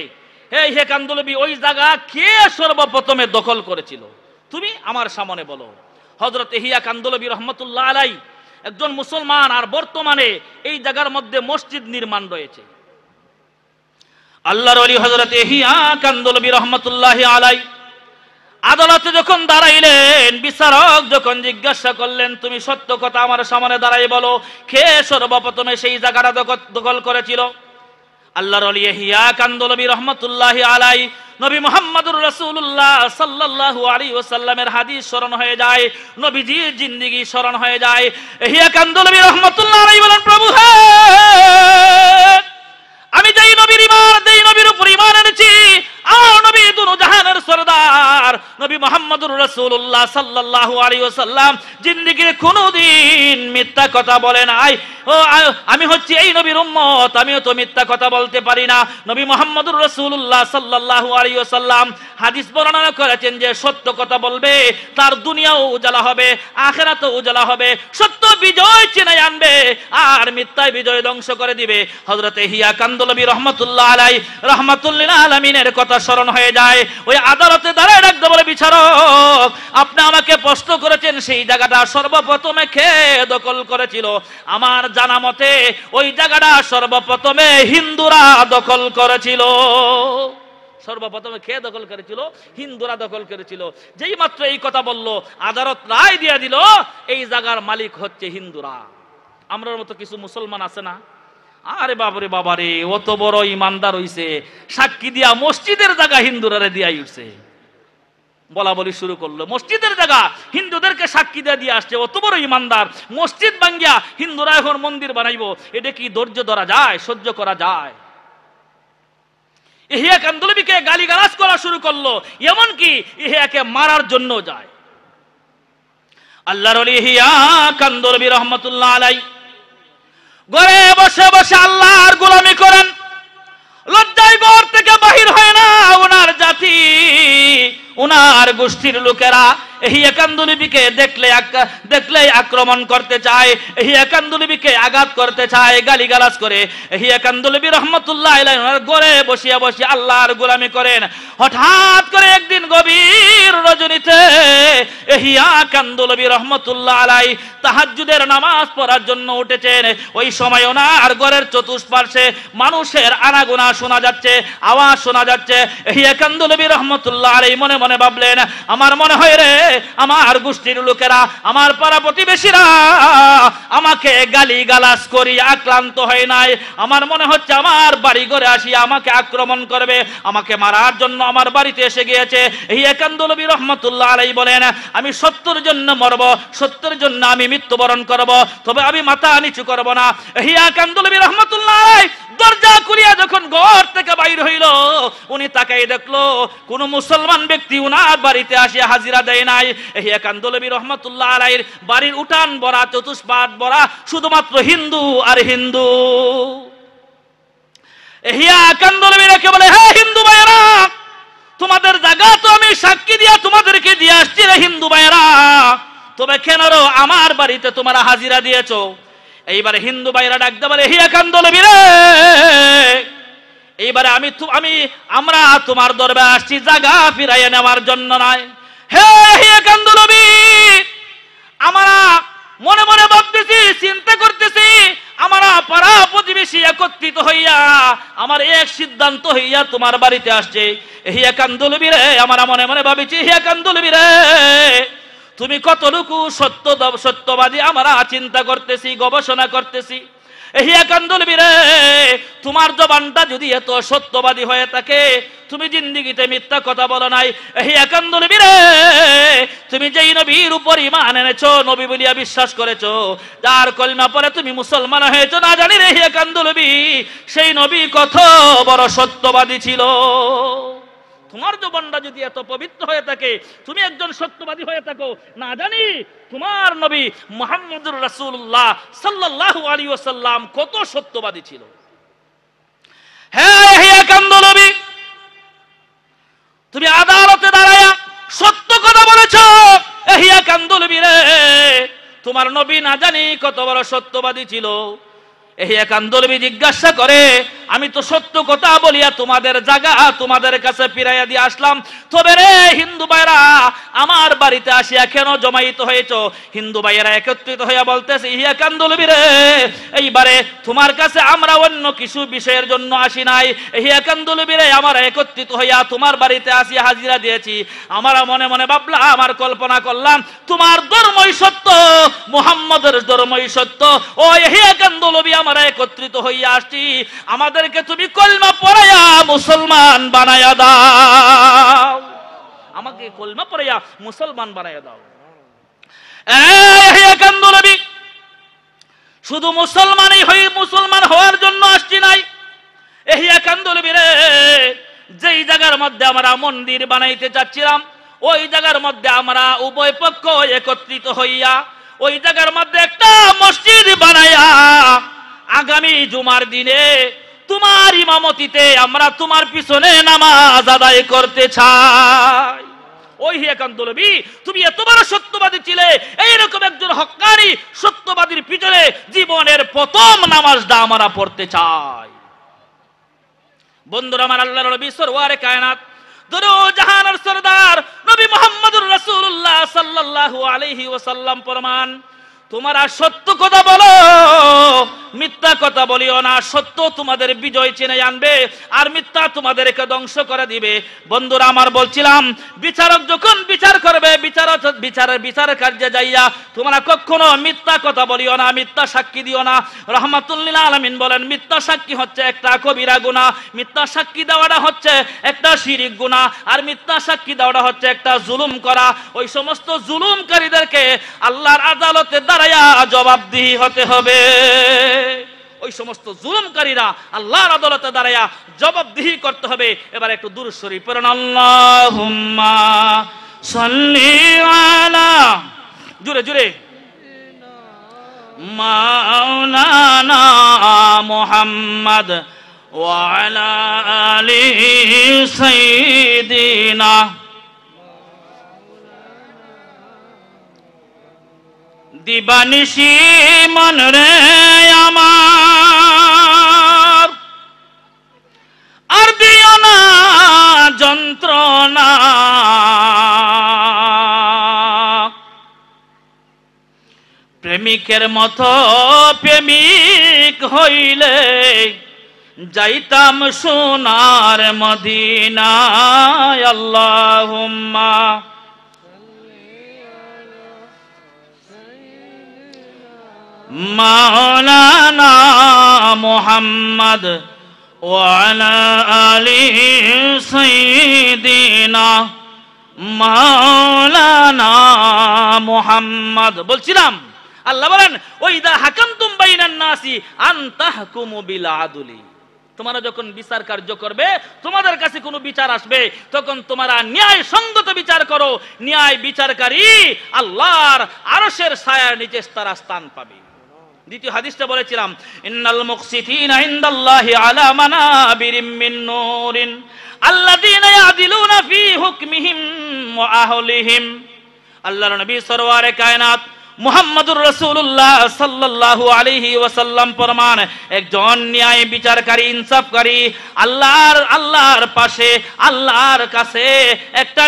হে ইয়াহিয়া কান্দলবী, ওই জায়গা কে সর্বপ্রথমে দখল করেছিল? তুমি আমার সামনে বলো। হযরত ইয়াহিয়া কান্দলবী রহমতুল্লাহ আলাইহি একজন মুসলমান, আর বর্তমানে এই জায়গার মধ্যে মসজিদ নির্মাণ রয়েছে। আল্লাহর ওলি হযরত ইয়াহিয়া কান্দলবী রহমতুল্লাহি আলাইহি আদালতে যখন দাঁড়াইলেন, বিচারক যখন জিজ্ঞাসা করলেন তুমি সত্য কথা আমার সামনে দাঁড়াই বলো, কে সর্বপ্রথমে সেই জায়গাটা দখল করেছিল? আল্লাহর ওলি ইহইয়া কান্দলবী রাহমাতুল্লাহি আলাইহি নবী মুহাম্মদুর রাসূলুল্লাহ সাল্লাল্লাহু আলাইহি ওয়াসাল্লামের হাদিস স্মরণ হয়ে যায়, নবীজির জিন্দেগি স্মরণ হয়ে যায়। ইহইয়া কান্দলবী রাহমাতুল্লাহি আলাইহি বলেন, প্রভু হে, আমি যেই নবীর ঈমান, যেই নবীর উপর ঈমান এনেছি, আমার নবী দুনো জাহানের সরদার নবী মুহাম্মদুর রাসূলুল্লাহ সাল্লাল্লাহু আলাইহি ওয়াসাল্লাম জিন্দেগিতে কোনোদিন মিথ্যা কথা বলে নাই। ও আমি হচ্ছি এই নবীর উম্মত, আমিও তো মিথ্যা কথা বলতে পারি না। নবী মুহাম্মদুর রাসূলুল্লাহ সাল্লাল্লাহু আলাইহি ওয়াসাল্লাম হাদিস বর্ণনা করেছেন যে সত্য কথা বলবে তার দুনিয়াও উজালা হবে, আখিরাতও উজালা হবে। সত্য বিজয় চিনায় আনবে আর মিথ্যায় বিজয় ধ্বংস করে দিবে। হযরত ইহইয়া কান্দলবী রাহমাতুল্লাহ আলাইহি রাহমাতুল লিল আলামিনের কথা স্মরণ হয়ে যায়। ওই আদালতে দাঁড়ায় ডাকতে বলে, বিচারক, আপনি আমাকে প্রশ্ন করেছেন সেই জায়গাটা সর্বপ্রথমে কে দখল করেছিল? আমার জানা মতে ওই জায়গাটা সর্বপ্রথমে হিন্দুরা দখল করেছিল। সর্বপ্রথমে কে দখল করেছিল? হিন্দুরা দখল করেছিল। যেই মাত্র এই কথা বলল, আদালত রায় দিয়ে দিল এই জায়গার মালিক হচ্ছে হিন্দুরা। আমরার মতো কিছু মুসলমান আছে না, আরে বাবারে বাবারে, অত বড় ইমানদার হইছে, সাক্ষী দিয়া মসজিদের জায়গা হিন্দুরা দিয়া উঠছে, বলা বলি শুরু করলো। মসজিদের জায়গা হিন্দুদেরকে সাক্ষী দিয়ে আসছে, অত বড় ইমানদার। মসজিদ ভাঙ্গিয়া হিন্দুরা এখন মন্দির বানাইবো, এটা কি ধৈর্য ধরা যায়, সহ্য করা যায়? ইহইয়া কান্দলবীকে গালিগালাজ করা শুরু করলো, এমনকি ইহইয়াকে মারার জন্য যায়। আল্লাহর ওলি ইহইয়া কান্দলবী রাহমাতুল্লাহ আলাইহি ঘরে বসে বসে আল্লাহর গোলামি করেন, লজ্জায় ঘর থেকে বাহির হয় না। জাতি, ওনার গোষ্ঠীর লোকেরা ইহইয়া কান্দলবীকে দেখলে আক্রমণ করতে চায়, ইহইয়া কান্দলবীকে আঘাত করতে চায়, গালিগালাজ করে। ইহইয়া কান্দলবী রাহমাতুল্লাহ আলাইহি ওনার ঘরে বসিয়া বসে আল্লাহর গোলামি করেন। হঠাৎ করে একদিন গভীর রজনীতে ইহইয়া কান্দলবী রাহমাতুল্লাহ আলাইহি তাহাজ্জুদের নামাজ পড়ার জন্য উঠেছেন। ওই সময় ওনার ঘরের চতুষ্পার্শ্বে মানুষের আনাগোনা শোনা যাচ্ছে, আওয়াজ শোনা যাচ্ছে। ইহইয়া কান্দলবী রাহমাতুল্লাহ আলাইহি মনে মনে ভাবলেন, আমার মনে হয় রে, আমার গোষ্ঠীর লোকেরা, আমার পাড়া প্রতিবেশীরা আমাকে গালিগালাজ করি আক্রান্ত হয় নাই। আমার মনে হচ্ছে আমার বাড়ি ঘরে আসিয়া আমাকে আক্রমণ করবে, আমাকে মারার জন্য আমার বাড়িতে এসে গিয়েছে। ইহইয়া কান্দলবী রাহমাতুল্লাহ আলাইহি বলেন, আমি সত্যের জন্য মরব, সত্যের জন্য আমি মৃত্যুবরণ করব, তবে আমি মাথা নিচু করব না। ইহইয়া কান্দলবী রাহমাতুল্লাহ আলাইহি দরজা খুলিয়া যখন ঘর থেকে বাইর হইল, উনি তাকাই দেখলো কোন মুসলমান ব্যক্তি উনার বাড়িতে আসিয়া হাজিরা দেয় নাই। ইহইয়া কান্দলবী রাহমাতুল্লাহ আলাইহির বাড়ির উঠান ভরা, চতুষ্পাট ভরা, শুধুমাত্র হিন্দু আর হিন্দু। ইহইয়া কান্দলবী রেখে বলে, হে হিন্দু ভাইয়েরা, তোমাদের জায়গা তো আমি সাক্ষী দিয়া তোমাদেরকে দিয়ে আসছি রে হিন্দু ভাইয়েরা, তবে কেন আমার বাড়িতে তোমরা হাজিরা দিয়েছো? এইবারে হিন্দু ভাইরা ডাকতে বলে, ইহইয়া কান্দলবী রে, এইবারে আমরা তোমার দরবারে আসছি জায়গা ফিরাইয়া নেওয়ার জন্য নয়। হে ইহইয়া কান্দলবী, আমরা মনে মনে ভাবতেছি, চিন্তা করতেছি, আমরা পাড়া প্রতিবেশী একত্রিত হইয়া আমার এক সিদ্ধান্ত হইয়া তোমার বাড়িতে আসছে। ইহইয়া কান্দলবী রে, আমরা মনে মনে ভাবিছি, ইহইয়া কান্দলবী রে, তুমি কতটুকু সত্যবাদী আমরা চিন্তা করতেছি, গবেষণা করতেছি। ইহইয়া কান্দলবী রে, তোমার জবানটা যদি এত সত্যবাদী হয়ে থাকে, তুমি জিন্দেগিতে মিথ্যা কথা বলো নাই। ইহইয়া কান্দলবী রে, তুমি যেই নবীর উপর ঈমান এনেছো, নবী বলিয়া বিশ্বাস করেছো, যার কলমা পড়ে তুমি মুসলমান হয়েছো, না জানি রে ইহইয়া কান্দলবী সেই নবী কত বড় সত্যবাদী ছিল। তোমার জবানটা যদি এত পবিত্র হয়ে থাকে, তুমি একজন সত্যবাদী হয়ে থাকো, না জানি তোমার নবী মুহাম্মদুর রাসূলুল্লাহ সাল্লাল্লাহু আলাইহি ওয়াসাল্লাম কত সত্যবাদী ছিল। হে ইহইয়া কান্দলবী, তুমি আদালতে দাঁড়ায়া সত্য কথা বলেছো। ইহইয়া কান্দলবী রে, তোমার নবী না জানি কত বড় সত্যবাদী ছিল। ইহইয়া কান্দলবী জিজ্ঞাসা করে, আমি তো সত্য কথা বলিয়া তোমাদের জায়গা তোমাদের কাছে ফিরাইয়া দিয়ে আসলাম, তবে রে হিন্দু ভাইরা আমার বাড়িতে আসিয়া কেন জমায়েত হয়েছো? হিন্দু ভাইয়েরা একত্রিত হইয়া বলতেছে, ইহইয়া কান্দলবী রে, এইবারে তোমার কাছে আমরা অন্য কিছু বিষয়ের জন্য আসি নাই। ইহইয়া কান্দলবী রে, আমরা একত্রিত হইয়া তোমার বাড়িতে আসিয়া হাজিরা দিয়েছি। আমরা মনে মনে ভাবলাম, আমার কল্পনা করলাম, তোমার ধর্মই সত্য, মুহাম্মদের ধর্মই সত্য। ও ইহইয়া কান্দলবী, আমরা একত্রিত হইয়া আসছি, আমাদের আমাদেরকে তুমি কলমা পড়াইয়া মুসলমান বানায়া দাও, আমাকে কলমা পড়াইয়া মুসলমান বানায়া দাও। নবী শুধু মুসলমান হওয়ার জন্য আসছি নাই। যেই জায়গার মধ্যে আমরা মন্দির বানাইতে চাচ্ছিলাম, ওই জায়গার মধ্যে আমরা উভয় পক্ষ একত্রিত হইয়া ওই জায়গার মধ্যে একটা মসজিদ বানাইয়া আগামী জুমার দিনে তোমার ইমামতিতে আমরা তোমার পিছনে নামাজ আদায় করতে চাই। ওই একান্ত নবী, তুমি এত বড় সত্যবাদী ছিলে, এইরকম একজন হক্কানি সত্যবাদীর পিছনে জীবনের প্রথম নামাজটা আমরা পড়তে চাই। বন্ধুরা আমার, আল্লাহর নবী সরওয়ারে কায়নাত দরুদ জাহানের সরদার নবী মুহাম্মদুর রাসূলুল্লাহ সাল্লাল্লাহু আলাইহি ওয়াসাল্লাম ফরমান, তোমরা সত্য কথা বলো, মিথ্যা কথা বলিও না। সত্য তোমাদের বিজয় চিনে আনবে, আর মিথ্যা তোমাদেরকে ধ্বংস করে দিবে। বন্ধুরা আমার, বলছিলাম বিচারক যখন বিচার করবে, বিচার কার্যে যাইয়া তোমরা কখনো মিথ্যা কথা বলিও না, মিথ্যা সাক্ষী দিও না। রাহমাতুল লিল আলামিন বলেন, মিথ্যা সাক্ষী হচ্ছে একটা কবিরা গুনাহ, মিথ্যা সাক্ষী দেওয়াটা হচ্ছে একটা শিরিক গুনাহ, আর মিথ্যা সাক্ষী দেওয়াটা হচ্ছে একটা জুলুম করা। ওই সমস্ত জুলুমকারীদেরকে আল্লাহর আদালতে দাঁড়াইয়া জবাবদিহি হতে হবে। ওই সমস্ত জুলুমকারীরা আল্লাহর আদালতে দাঁড়াইয়া জবাবদিহি করতে হবে। এবার একটু দুরূদ শরীফ পড়ুন, আল্লাহুম্মা সাল্লি আলা, জুড়ে জুড়ে, মাওলানা মুহাম্মদ ওয়া আলা আলি সাইয়্যিদিনা। দিবানিশি মন রে আমার, আর দিও না যন্ত্রণা, প্রেমিকের মতো প্রেমিক হইলে যাইতাম সোনার মদিনায়। আল্লাহুম্মা মাওলানা মুহাম্মদ ওয়া আলা আলি সাইয়্যিদিনা মাওলানা মুহাম্মদ। বলছিলাম আল্লাহ বলেন, ওয়াইদা হাকামতুম বাইনান নাসি আন তাহকুমু বিল আদলি, তোমরা যখন বিচার কার্য করবে, তোমাদের কাছে কোনো বিচার আসবে, তখন তোমরা ন্যায় সঙ্গত বিচার করো। ন্যায় বিচারকারী আল্লাহর আরশের ছায়ার নিচে তারা স্থান পাবে। দ্বিতীয় হাদিসটা বলেছিলাম, ইন্নাল মুকসিতিনা ইনদাল্লাহি আলা মানাবিরিম মিন নূরিন আল্লাযীনা ইয়াদিলুনা ফি হুকমিহিম ওয়া আহলিহিম। আল্লাহর নবী সরওয়ারে কায়নাত মুহাম্মদুর রাসূলুল্লাহ সাল্লাল্লাহু আলাইহি ওয়াসাল্লাম ফরমান, একজন ন্যায় বিচারকারী, ইনসাফকারী আল্লাহর পাশে, আল্লাহর কাছে একটা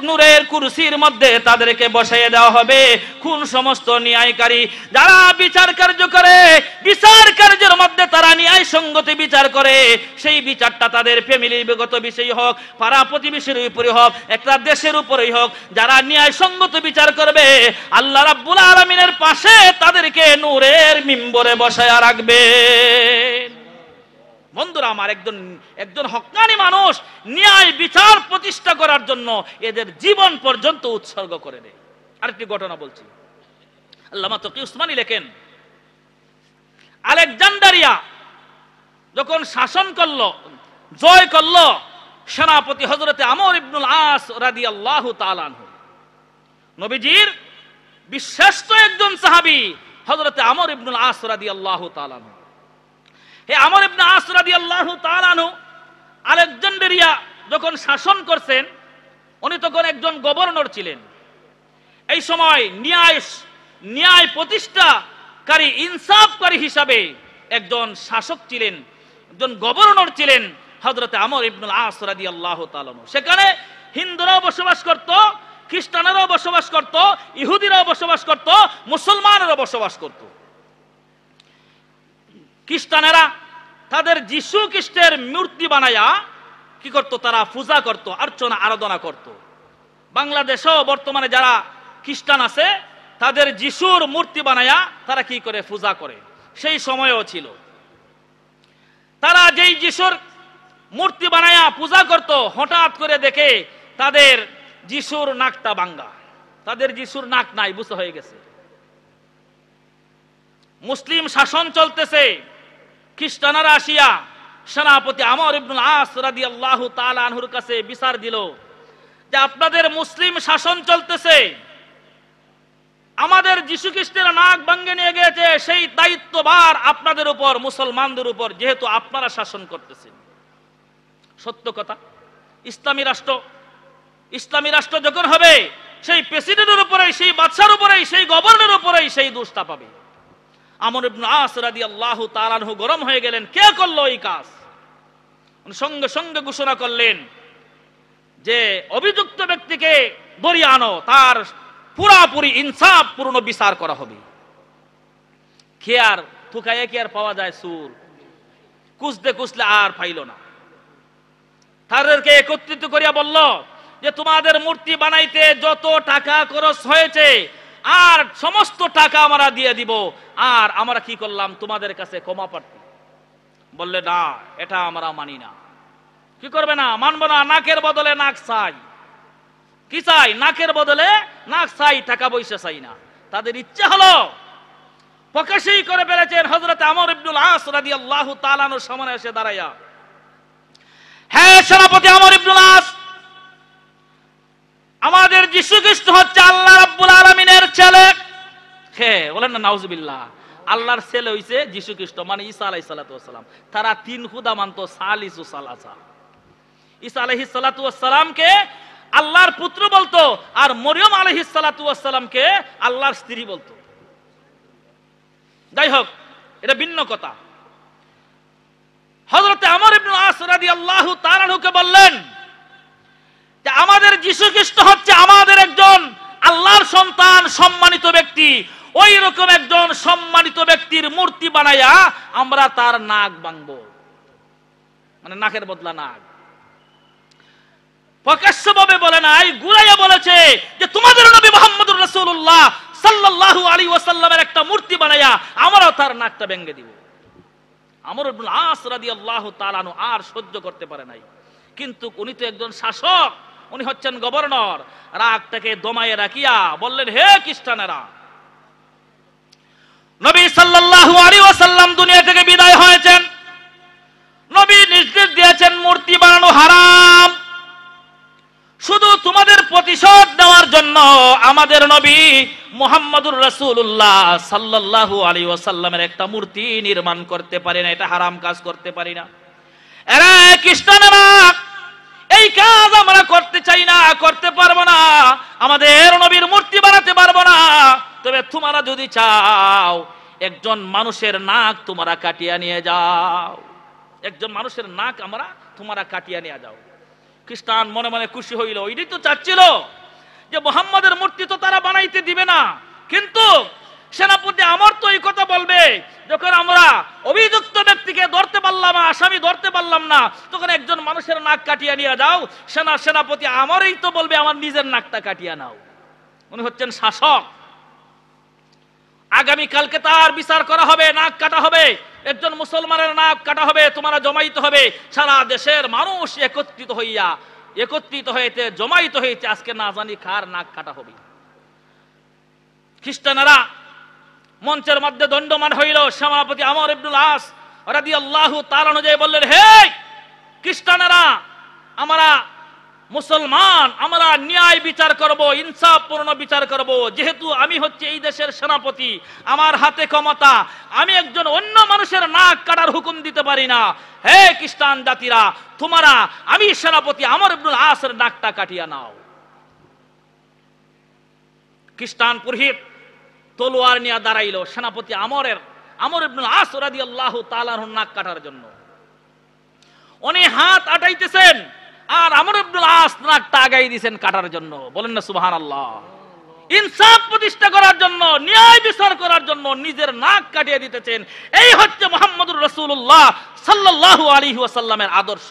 নূরের কুরসির মধ্যে তাদেরকে বসাইয়ে দেওয়া হবে। কোন সমস্ত ন্যায়কারী যারা বিচার কার্য করে, বিচার কার্যের মধ্যে তারা ন্যায় সঙ্গতি বিচার করে, সেই বিচারটা তাদের ফ্যামিলিগত বিষয় হোক, পাড়া প্রতিবেশীর উপরে হোক, একটা দেশের উপরেই হোক, যারা ন্যায় সঙ্গত বিচার করবে, আল্লাহ রাব্বুল আলামিনের পাশে তাদেরকে নূরের মিম্বরে বসায়া রাখবে। বন্ধুরা আমার, একজন হক্কানি মানুষ ন্যায় বিচার প্রতিষ্ঠা করার জন্য এদের জীবন পর্যন্ত উৎসর্গ করে দেয়। আরেকটি ঘটনা বলছি, আল্লামা তকি উসমানী লেখেন, আলেকজান্ডারিয়া যখন শাসন করলো, জয় করলো সেনাপতি হযরতে আমর ইবনুল আস রাদিয়াল্লাহু তাআলা আনহু, নবীজির বিশ্বস্ত একজন সাহাবী হযরতে আমর ইবনুল আস রাদিয়াল্লাহু তাআলা আনহু। হে আমর ইবনে আস রাদিয়াল্লাহু তাআলা আনহু আলেকজান্ডারিয়া যখন শাসন করছেন, উনি তখন একজন গভর্নর ছিলেন। এই সময় ন্যায় প্রতিষ্ঠাকারী, ইনসাফকারী হিসাবে একজন শাসক ছিলেন, একজন গভর্নর ছিলেন হযরতে আমর ইবনুল আস রাদিয়াল্লাহু তাআলা আনহু। সেখানে হিন্দুরাও বসবাস করত, খ্রিস্টানেরাও বসবাস করত, ইহুদিরাও বসবাস করত, মুসলমানেরাও বসবাস করত। খ্রিস্টানেরা তাদের যিশু খ্রিস্টের মূর্তি বানায়া কি করত? তারা পূজা করত, অর্চনা আরাধনা করত। বাংলাদেশেও বর্তমানে যারা খ্রিস্টান আছে, তাদের যিশুর মূর্তি বানায়া তারা কি করে? পূজা করে। সেই সময়ও ছিল। তারা যেই যিশুর মূর্তি বানায়া পূজা করত, হঠাৎ করে দেখে তাদের যিশুর নাকটা ভাঙ্গা, তাদের যিশুর নাক নাই, বুঝতে হয়ে গেছে। মুসলিম শাসন চলতেছে, খ্রিস্টানরা আসিয়া সেনাপতি আমর ইবনুল আস রাদিয়াল্লাহু তাআলা আনহুর কাছে বিচার দিল যে আপনাদের মুসলিম শাসন চলতেছে, আমাদের যিশু খ্রিস্টের নাক ভাঙ্গে নিয়ে গেছে, সেই দায়িত্বভার আপনাদের উপর, মুসলমানদের উপর, যেহেতু আপনারা শাসন করতেছেন। সত্য কথা, ইসলামী রাষ্ট্র যখন হবে, সেই প্রেসিডেন্টের উপরেই, সেই বাদশার উপরেই, সেই গভর্নরের উপরেই সেই দোষটা পাবে। আমর ইবনে আস রাদিয়াল্লাহু তাআলা আনহু গরম হয়ে গেলেন, কে করলো এই কাজ? সঙ্গে সঙ্গে ঘোষণা করলেন যে অভিযুক্ত ব্যক্তিকে ধরিয়ে আনো, তার পুরাপুরি ইনসাফ পূর্ণ বিচার করা হবে। কে আর থুকাইয়া কি আর পাওয়া যায় সুর? কুচতে কুচলে আর পাইল না। তাদেরকে একত্রিত করিয়া বলল যে তোমাদের মূর্তি বানাইতে যত টাকা খরচ হয়েছে আর সমস্ত টাকা আমরা দিয়ে দিব, আর আমরা কি করলাম তোমাদের কাছে ক্ষমা প্রার্থী। বললে না, এটা আমরা মানি না। কি করবে না? মানব না। নাকের বদলে নাক চাই। কি চাই? নাকের বদলে নাক চাই, টাকা পয়সা চাই না। তাদের ইচ্ছা হলো, প্রকাশই করে ফেলেছেন। হযরত আমর ইবনুল আস রাদিয়াল্লাহু তাআলা আনহুর সামনে এসে দাঁড়াইয়া, হ্যাঁ সেনাপতি আমর ইবনুল আস, আমাদের যিশু খ্রিস্ট হচ্ছে আল্লাহ রাব্বুল আলামিনের ছেলে। হ্যাঁ, বলেন না নাউজুবিল্লাহ। আল্লাহর ছেলে হইছে যিশু খ্রিস্ট, মানে ঈসা আলাইহিস সালাতু ওয়াস সালাম। তারা তিন খুদা মানতো, সালিসু সালাসা। ঈসা আলাইহিস সালাতু ওয়াস সালামকে আল্লাহর পুত্র বলতো, আর মরিয়ম আলাইহিস সালাতু ওয়াস সালামকে আল্লাহর স্ত্রী বলতো। যাই হোক, এটা ভিন্ন কথা। হযরত আমর ইবনে আস রাদিয়াল্লাহু তাআলা আনহুকে বললেন যে আমাদের যিশু খ্রিস্ট হচ্ছে আমাদের একজন আল্লাহর সন্তান, সম্মানিত ব্যক্তি। ওই রকম একজন সম্মানিত ব্যক্তির মূর্তি বানাইয়া আমরা তার নাক ভাঙবো, মানে নাকের বদলা নাক। প্রকাশ্যভাবে বলে নাই, গুড়াইয়া বলেছে যে তোমাদের নবী মুহাম্মদুর রাসূলুল্লাহ সাল্লাল্লাহু আলাইহি ওয়াসাল্লামের একটা মূর্তি বানাইয়া আমরাও তার নাকটা ভেঙে দিব। আমর ইবনুল আস রাদিয়াল্লাহু তাআলা আনহু আর সহ্য করতে পারে নাই। কিন্তু উনি তো একজন শাসক, উনি হচ্ছেন গভর্নর। রাগটাকে দমায়ে রাখিয়া বললেন, হে খ্রিস্টানেরা, নবী সাল্লাল্লাহু আলাইহি ওয়াসাল্লাম দুনিয়া থেকে বিদায় হয়েছেন। নবী নির্দেশ দিয়েছেন মূর্তি বানানো হারাম। শুধু তোমাদের প্রতিশোধ নেওয়ার জন্য আমাদের নবী মুহাম্মদুর রাসূলুল্লাহ সাল্লাল্লাহু আলাইহি ওয়াসাল্লামের একটা মূর্তি নির্মাণ করতে পারি না, এটা হারাম কাজ করতে পারি না। এরা খ্রিস্টানেরা, এই কাজ আমরা করতে চাই না, করতে পারবো না। আমাদের নবীর মূর্তি বানাতে পারবো না। তবে তোমরা যদি চাও, একজন মানুষের নাক তোমরা কাটিয়ে নিয়ে যাও, একজন মানুষের নাক আমরা তোমরা কাটিয়ে নিয়ে যাও। খ্রিস্টান মনে মনে খুশি হইল। ওইটাই তো চাচ্ছিল যে মুহাম্মাদের মূর্তি তো তারা বানাইতে দিবে না, কিন্তু সেনাপতি আমর তো এই কথা বলবে যখন আমরা অভিযুক্ত ব্যক্তিকে ধরতে পারলাম না, আসামি ধরতে পারলাম না, তখন একজন মানুষের নাক কাটিয়ে নিয়ে যাও। সেনাপতি আমরই তো বলবে আমার নিজের নাকটা কাটিয়ে নাও। উনি হচ্ছেন শাসক। আগামী কালকে তার বিচার করা হবে, নাক কাটা হবে, একজন মুসলমানের নাক কাটা হবে, তোমরা জমাইতে হবে। সারা দেশের মানুষ একত্রিত হয়েছে, জমাইত হয়েছে, আজকে না জানি কার নাক কাটা হবে। খ্রিস্টানেরা মঞ্চের মধ্যে দণ্ডমান হইল। সেনাপতি আমর ইবনুল আস রাদিয়াল্লাহু তাআলা আনহু বললেন, হে খ্রিস্টানেরা, আমরা মুসলমান, আমরা ন্যায় বিচার করব, ইনসাফপূর্ণ বিচার করব। যেহেতু আমি হচ্ছে এই দেশের সেনাপতি, আমার হাতে ক্ষমতা, আমি একজন অন্য মানুষের নাক কাটার হুকুম দিতে পারি না। হে খ্রিস্টান জাতিরা, তোমরা আমি সেনাপতি আমর ইবনুল আসের নাকটা কাটিয়া নাও। খ্রিস্টান পুরোহিত তলোয়ার নিয়ে দাঁড়াইল সেনাপতি আমর ইবনুল আস রাদিয়াল্লাহু তাআলা আনহুর নাক কাটার জন্য। উনি হাত আটাইতেছেন, আর আমর ইবনুল আস নাকটা আগাই দিয়েছেন কাটার জন্য। বলেন না সুবহানাল্লাহ। ইনসাফ প্রতিষ্ঠা করার জন্য, ন্যায় বিচার করার জন্য নিজের নাক কাটিয়ে দিতেছেন। এই হচ্ছে মুহাম্মদুর রাসূলুল্লাহ সাল্লাল্লাহু আলাইহি ওয়াসাল্লামের আদর্শ।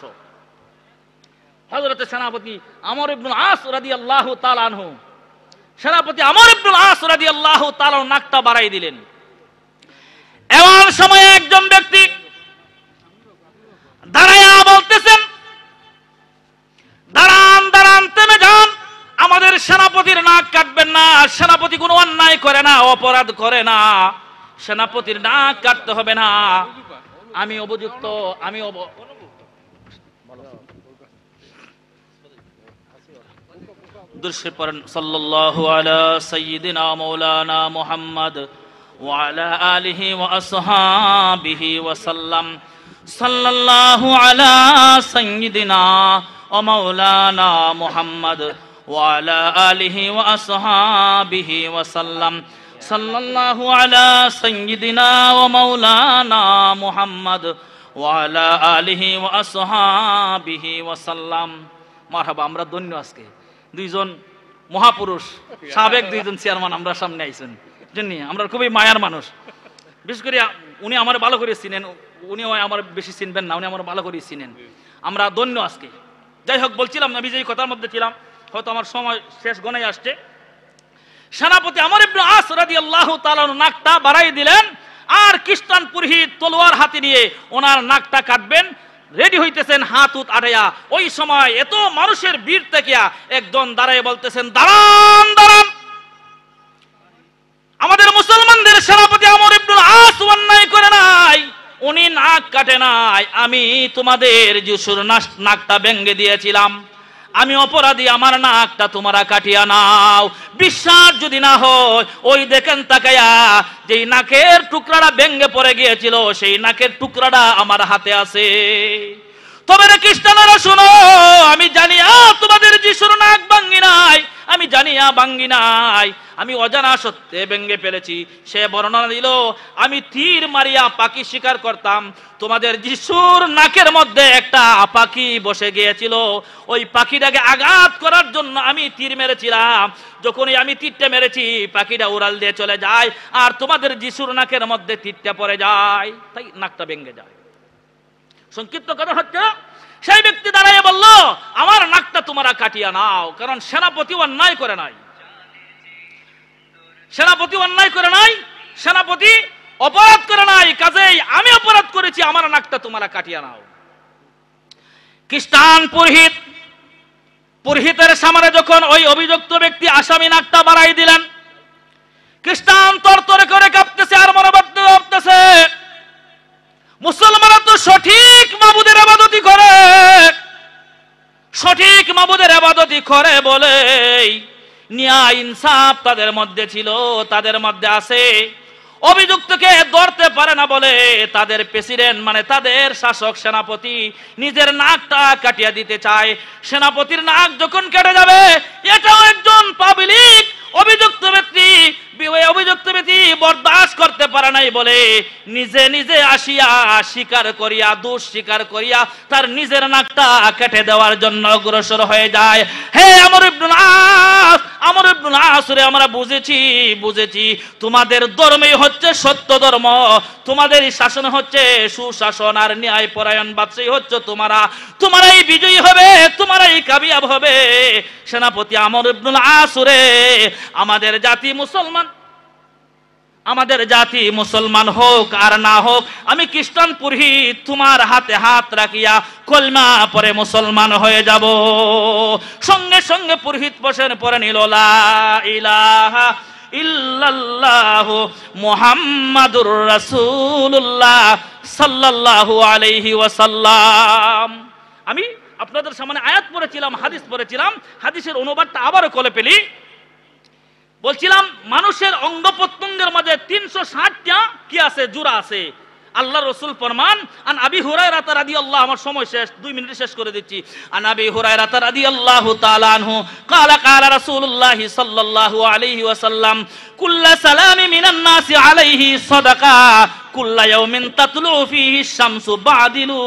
হযরত সেনাপতি আমর ইবনুল আস রাদিয়াল্লাহু তাআলা আনহু, সেনাপতি আমর ইবনুল আস রাদিয়াল্লাহু তাআলা নাকটা বাড়াই দিলেন। এমন সময়ে একজন ব্যক্তি সেনাপতির নাক কাটবেন না। সেনাপতি কোনো অন্যায় করে না, অপরাধ করে না, সেনাপতির নাক কাটতে হবে না। আমি অভিযুক্ত, আমি দুরূদ পড়েন সাল্লাল্লাহু আলা সাইয়্যিদিনা মাওলানা মুহাম্মদ ওয়া আলা আলিহি ওয়া আসহাবিহি ওয়া সাল্লাম। সাল্লাল্লাহু আলা সাইয়্যিদিনা ওয়া মাওলানা মুহাম্মদ ওয়া আলা আলিহি ওয়া আসহাবিহি ওয়া সাল্লাম। সাল্লাল্লাহু আলা সাইয়্যিদিনা ওয়া মাওলানা মুহাম্মদ ওয়া আলা আলিহি ওয়া আসহাবিহি ওয়া সাল্লাম। মারহাবা। আমরা ধন্য আজকে দুইজন মহাপুরুষ, সাবেক দুইজন চেয়ারম্যান আমরা সামনে আইছেন, জানি আমরা খুবই মায়ার মানুষ। বিশেষ করে উনি আমার ভালো করে চিনেন, উনিও আমার বেশি চিনবেন না, উনি আমার ভালো করে চিনেন। আমরা ধন্য আজকে। যাই হোক, বলছিলাম আমি যেই কথার মধ্যে ছিলাম, হয়তো আমার সময় শেষ গণাই আসছে। সেনাপতি আমর ইবনে আস রাদিয়াল্লাহু তাআলা নাকটা বাড়াই দিলেন, আর খ্রিস্টান পুরোহিত তলোয়ার হাতে নিয়ে ওনার নাকটা কাটবেন, রেডি হইতেছেন হাত উত আড়াইয়া। ওই সময় এত মানুষের ভিড় থেকে একজন দাঁড়ায় বলতেছেন, দাঁড়ান দাঁড়ান, আমাদের মুসলমানদের সেনাপতি আমর ইবনে আস অন্যায় করে নাই, উনি নাক কাটে নাই। আমি তোমাদের যিশুর নাকটা ভেঙে দিয়েছিলাম, আমি অপরাধী, আমার নাকটা তোমরা কাটিয়া নাও। বিশ্বাস যদি না হয়, ওই দেখেন তাকায়া, যেই নাকের টুকরাটা ভেঙে পড়ে গিয়েছিল, সেই নাকের টুকরাটা আমার হাতে আছে। তবে রে খ্রিস্টানেরা শোনো, আমি জানিয়া তোমাদের যিশুর নাক ভাঙ্গি নাই, আমি জানিয়া ভাঙ্গি নাই, আমি অজানা সত্ত্বে ভেঙে ফেলেছি। সে বর্ণনা দিল, আমি তীর মারিয়া পাখি শিকার করতাম, তোমাদের যিশুর নাকের মধ্যে একটা পাখি বসে গিয়েছিল, ওই পাখিটাকে আঘাত করার জন্য আমি তীর মেরেছিলাম। যখনই আমি তীরটা মেরেছি, পাখিটা উড়াল দিয়ে চলে যায়, আর তোমাদের যিশুর নাকের মধ্যে তীরটা পড়ে যায়, তাই নাকটা ভেঙে যায়। সংক্ষিপ্ত কথা হচ্ছে, সেই ব্যক্তি দাঁড়িয়ে বলল, আমার নাকটা তোমরা কাটিয়া নাও, কারণ সেনাপতি অন্যায় করে নাই, সেনাপতি অন্যায় করে নাই, সেনাপতি অপরাধ করে নাই, কাজেই আমি অপরাধ করেছি, আমার নাকটা তোমরা কাটিয়া নাও। খ্রিস্টান পুরোহিতের সামনে যখন ওই অভিযুক্ত ব্যক্তি আসামি নাকটা বাড়াই দিলেন, খ্রিস্টান তরতরে করে কাঁপতেছে আর মনোবদ্ধ ভাবতেছে, মুসলমানরা তো সঠিক মাবুদের ইবাদতি করে, সঠিক মাবুদের ইবাদতি করে বলে ন্যায় ইনসাফ তাদের মধ্যে ছিল, তাদের মধ্যে আছে। অভিযুক্তকে ধরতে পারে না বলে তাদের প্রেসিডেন্ট, মানে তাদের শাসক সেনাপতি নিজের নাকটা কাটিয়ে দিতে চায়। সেনাপতির নাক যখন কেটে যাবে, এটাও একজন পাবলিক অভিযুক্ত ব্যক্তি বরদাস্ত করতে পারে নাই বলে নিজে নিজে আসিয়া স্বীকার করিয়া, দোষ স্বীকার করিয়া তার নিজের নাকটা কেটে দেওয়ার জন্য অগ্রসর হয়ে যায়। হে আমর ইবনে আস রে, আমরা বুঝেছি তোমাদের ধর্মই হচ্ছে সত্য ধর্ম, তোমাদের শাসন হচ্ছে সুশাসন, আর ন্যায় পরায়ণ বাদশাহী হচ্ছে তোমারাই বিজয়ী হবে, তোমারাই কামিয়াব হবে। সেনাপতি আমর ইবনে আস রে, আমাদের জাতি মুসলমান হোক আর না হোক, আমি খ্রিস্টান পুরোহিত তোমার হাতে হাত রাখিয়া কলমা পরে মুসলমান হয়ে যাব। সঙ্গে সঙ্গে পুরোহিত বসেন পরে নিল, লা ইলাহা ইল্লাল্লাহু মুহাম্মাদুর রাসূলুল্লাহ সাল্লাল্লাহু আলাইহি ওয়াসাল্লাম। আমি আপনাদের সামনে আয়াত পড়েছিলাম, হাদিস পড়েছিলাম, হাদিসের অনুবাদটা আবারও করে ফেলি। বলছিলাম, মানুষের অঙ্গ প্রত্যঙ্গের মাঝে 360টা কি আছে, জোড়া আছে। আল্লাহ রসুল ফরমান, আন আবি হুরায়রা রাদিয়াল্লাহু, আমার সময় শেষ, 2 মিনিটে শেষ করে দিচ্ছি। আন আবি হুরায়রা রাদিয়াল্লাহু তাআলা আনহু قال قال رسول الله صلى الله عليه وسلم كل سلام من الناس عليه صدقه كل يوم تطلع فيه الشمس بعدلوا।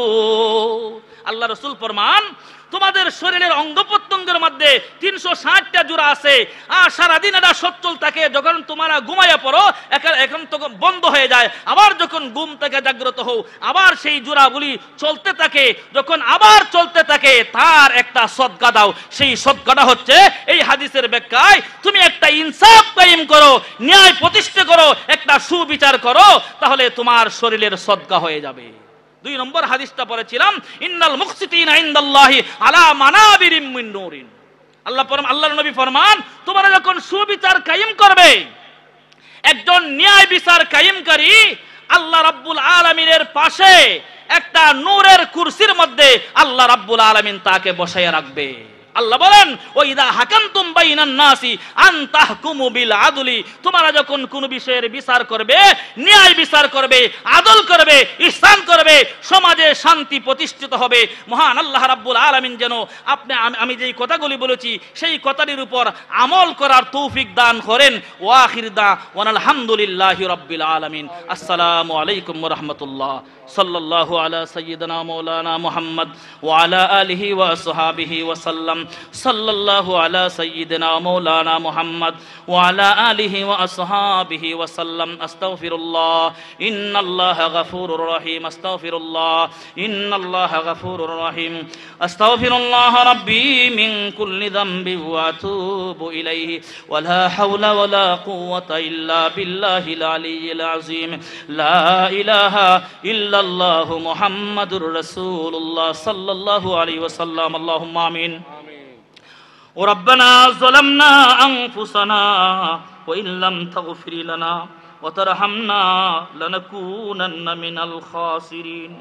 আল্লাহ রসুল ফরমান, তোমাদের শরীরের অঙ্গ প্রত্যঙ্গের মধ্যে 360টা জোড়া আছে, আর সারাদিন এটা সচ্ছল থাকে। যখন তোমরা ঘুমাইয়া পড়ো, এখন তখন বন্ধ হয়ে যায়, আবার যখন ঘুম থেকে জাগ্রত হও, আবার সেই জোড়াগুলি চলতে থাকে। যখন আবার চলতে থাকে, তার একটা সদকা দাও। সেই সদকাটা হচ্ছে এই হাদিসের ব্যাখ্যায়, তুমি একটা ইনসাফ কায়েম করো, ন্যায় প্রতিষ্ঠা করো, একটা সুবিচার করো, তাহলে তোমার শরীরের সদকা হয়ে যাবে। 2 নম্বর হাদিসটা পড়েছিলাম, ইন্নাল মুকসিতিনা ইনদাল্লাহি আলা মানাবিরিম মিন নূরিন। আল্লাহর নবী ফরমান, তোমরা যখন সুবিচার কায়েম করবে, একজন ন্যায় বিচার কায়েমকারী আল্লাহ রাব্বুল আলামিনের পাশে একটা নূরের কুরসির মধ্যে আল্লাহ রাব্বুল আলামিন তাকে বসাইয়া রাখবে। আল্লাহ বলেন, ওয়াইদা হাকামতুম বাইনান নাসি আন তাহকুমু বিল আদলি, তোমরা যখন কোন বিষয়ের বিচার করবে, ন্যায় বিচার করবে, আদল করবে, ইহসান করবে, সমাজে শান্তি প্রতিষ্ঠিত হবে। মহান আল্লাহ রাব্বুল আলামিন যেন আমি যেই কথাগুলি বলেছি সেই কথাটির উপর আমল করার তৌফিক দান করেন। ওয়া আখির দাওয়ানা আলহামদুলিল্লাহি রাব্বিল আলামিন। আসসালামু আলাইকুম ওয়া রাহমাতুল্লাহ। সাল্লাল্লাহু আলা সাইয়্যিদিনা মাওলানা মুহাম্মদ ওয়া আলা আলিহি ওয়া আসহাবিহি ওয়া সাল্লাম। সাল্লাল্লাহু আলা সাইয়্যিদিনা মাওলানা মুহাম্মদ ওয়া আলা আলিহি ওয়া আসহাবিহি ওয়া সাল্লাম। আস্তাগফিরুল্লাহ, ইন্নাল্লাহা গাফুরুর রহিম। আস্তাগফিরুল্লাহ, ইন্নাল্লাহা গাফুরুর রহিম। আস্তাগফিরুল্লাহ রাব্বি মিন কুল্লি যামবি ওয়া আতুবু ইলাইহি ওয়া লা হাওলা ওয়া লা কুওয়াতা ইল্লা বিল্লাহিল আলিয়্যিল আযীম। লা ইলাহা ইল্লাল্লাহু মুহাম্মাদুর রাসূলুল্লাহ সাল্লাল্লাহু আলাইহি ওয়াসাল্লাম। আল্লাহুম্মা আমিন। রব্বানা যালামনা আনফুসানা ওয়া ইল্লাম তাগফির লানা ওয়া তারহামনা লানাকুনান্না মিনাল খাসিরিন।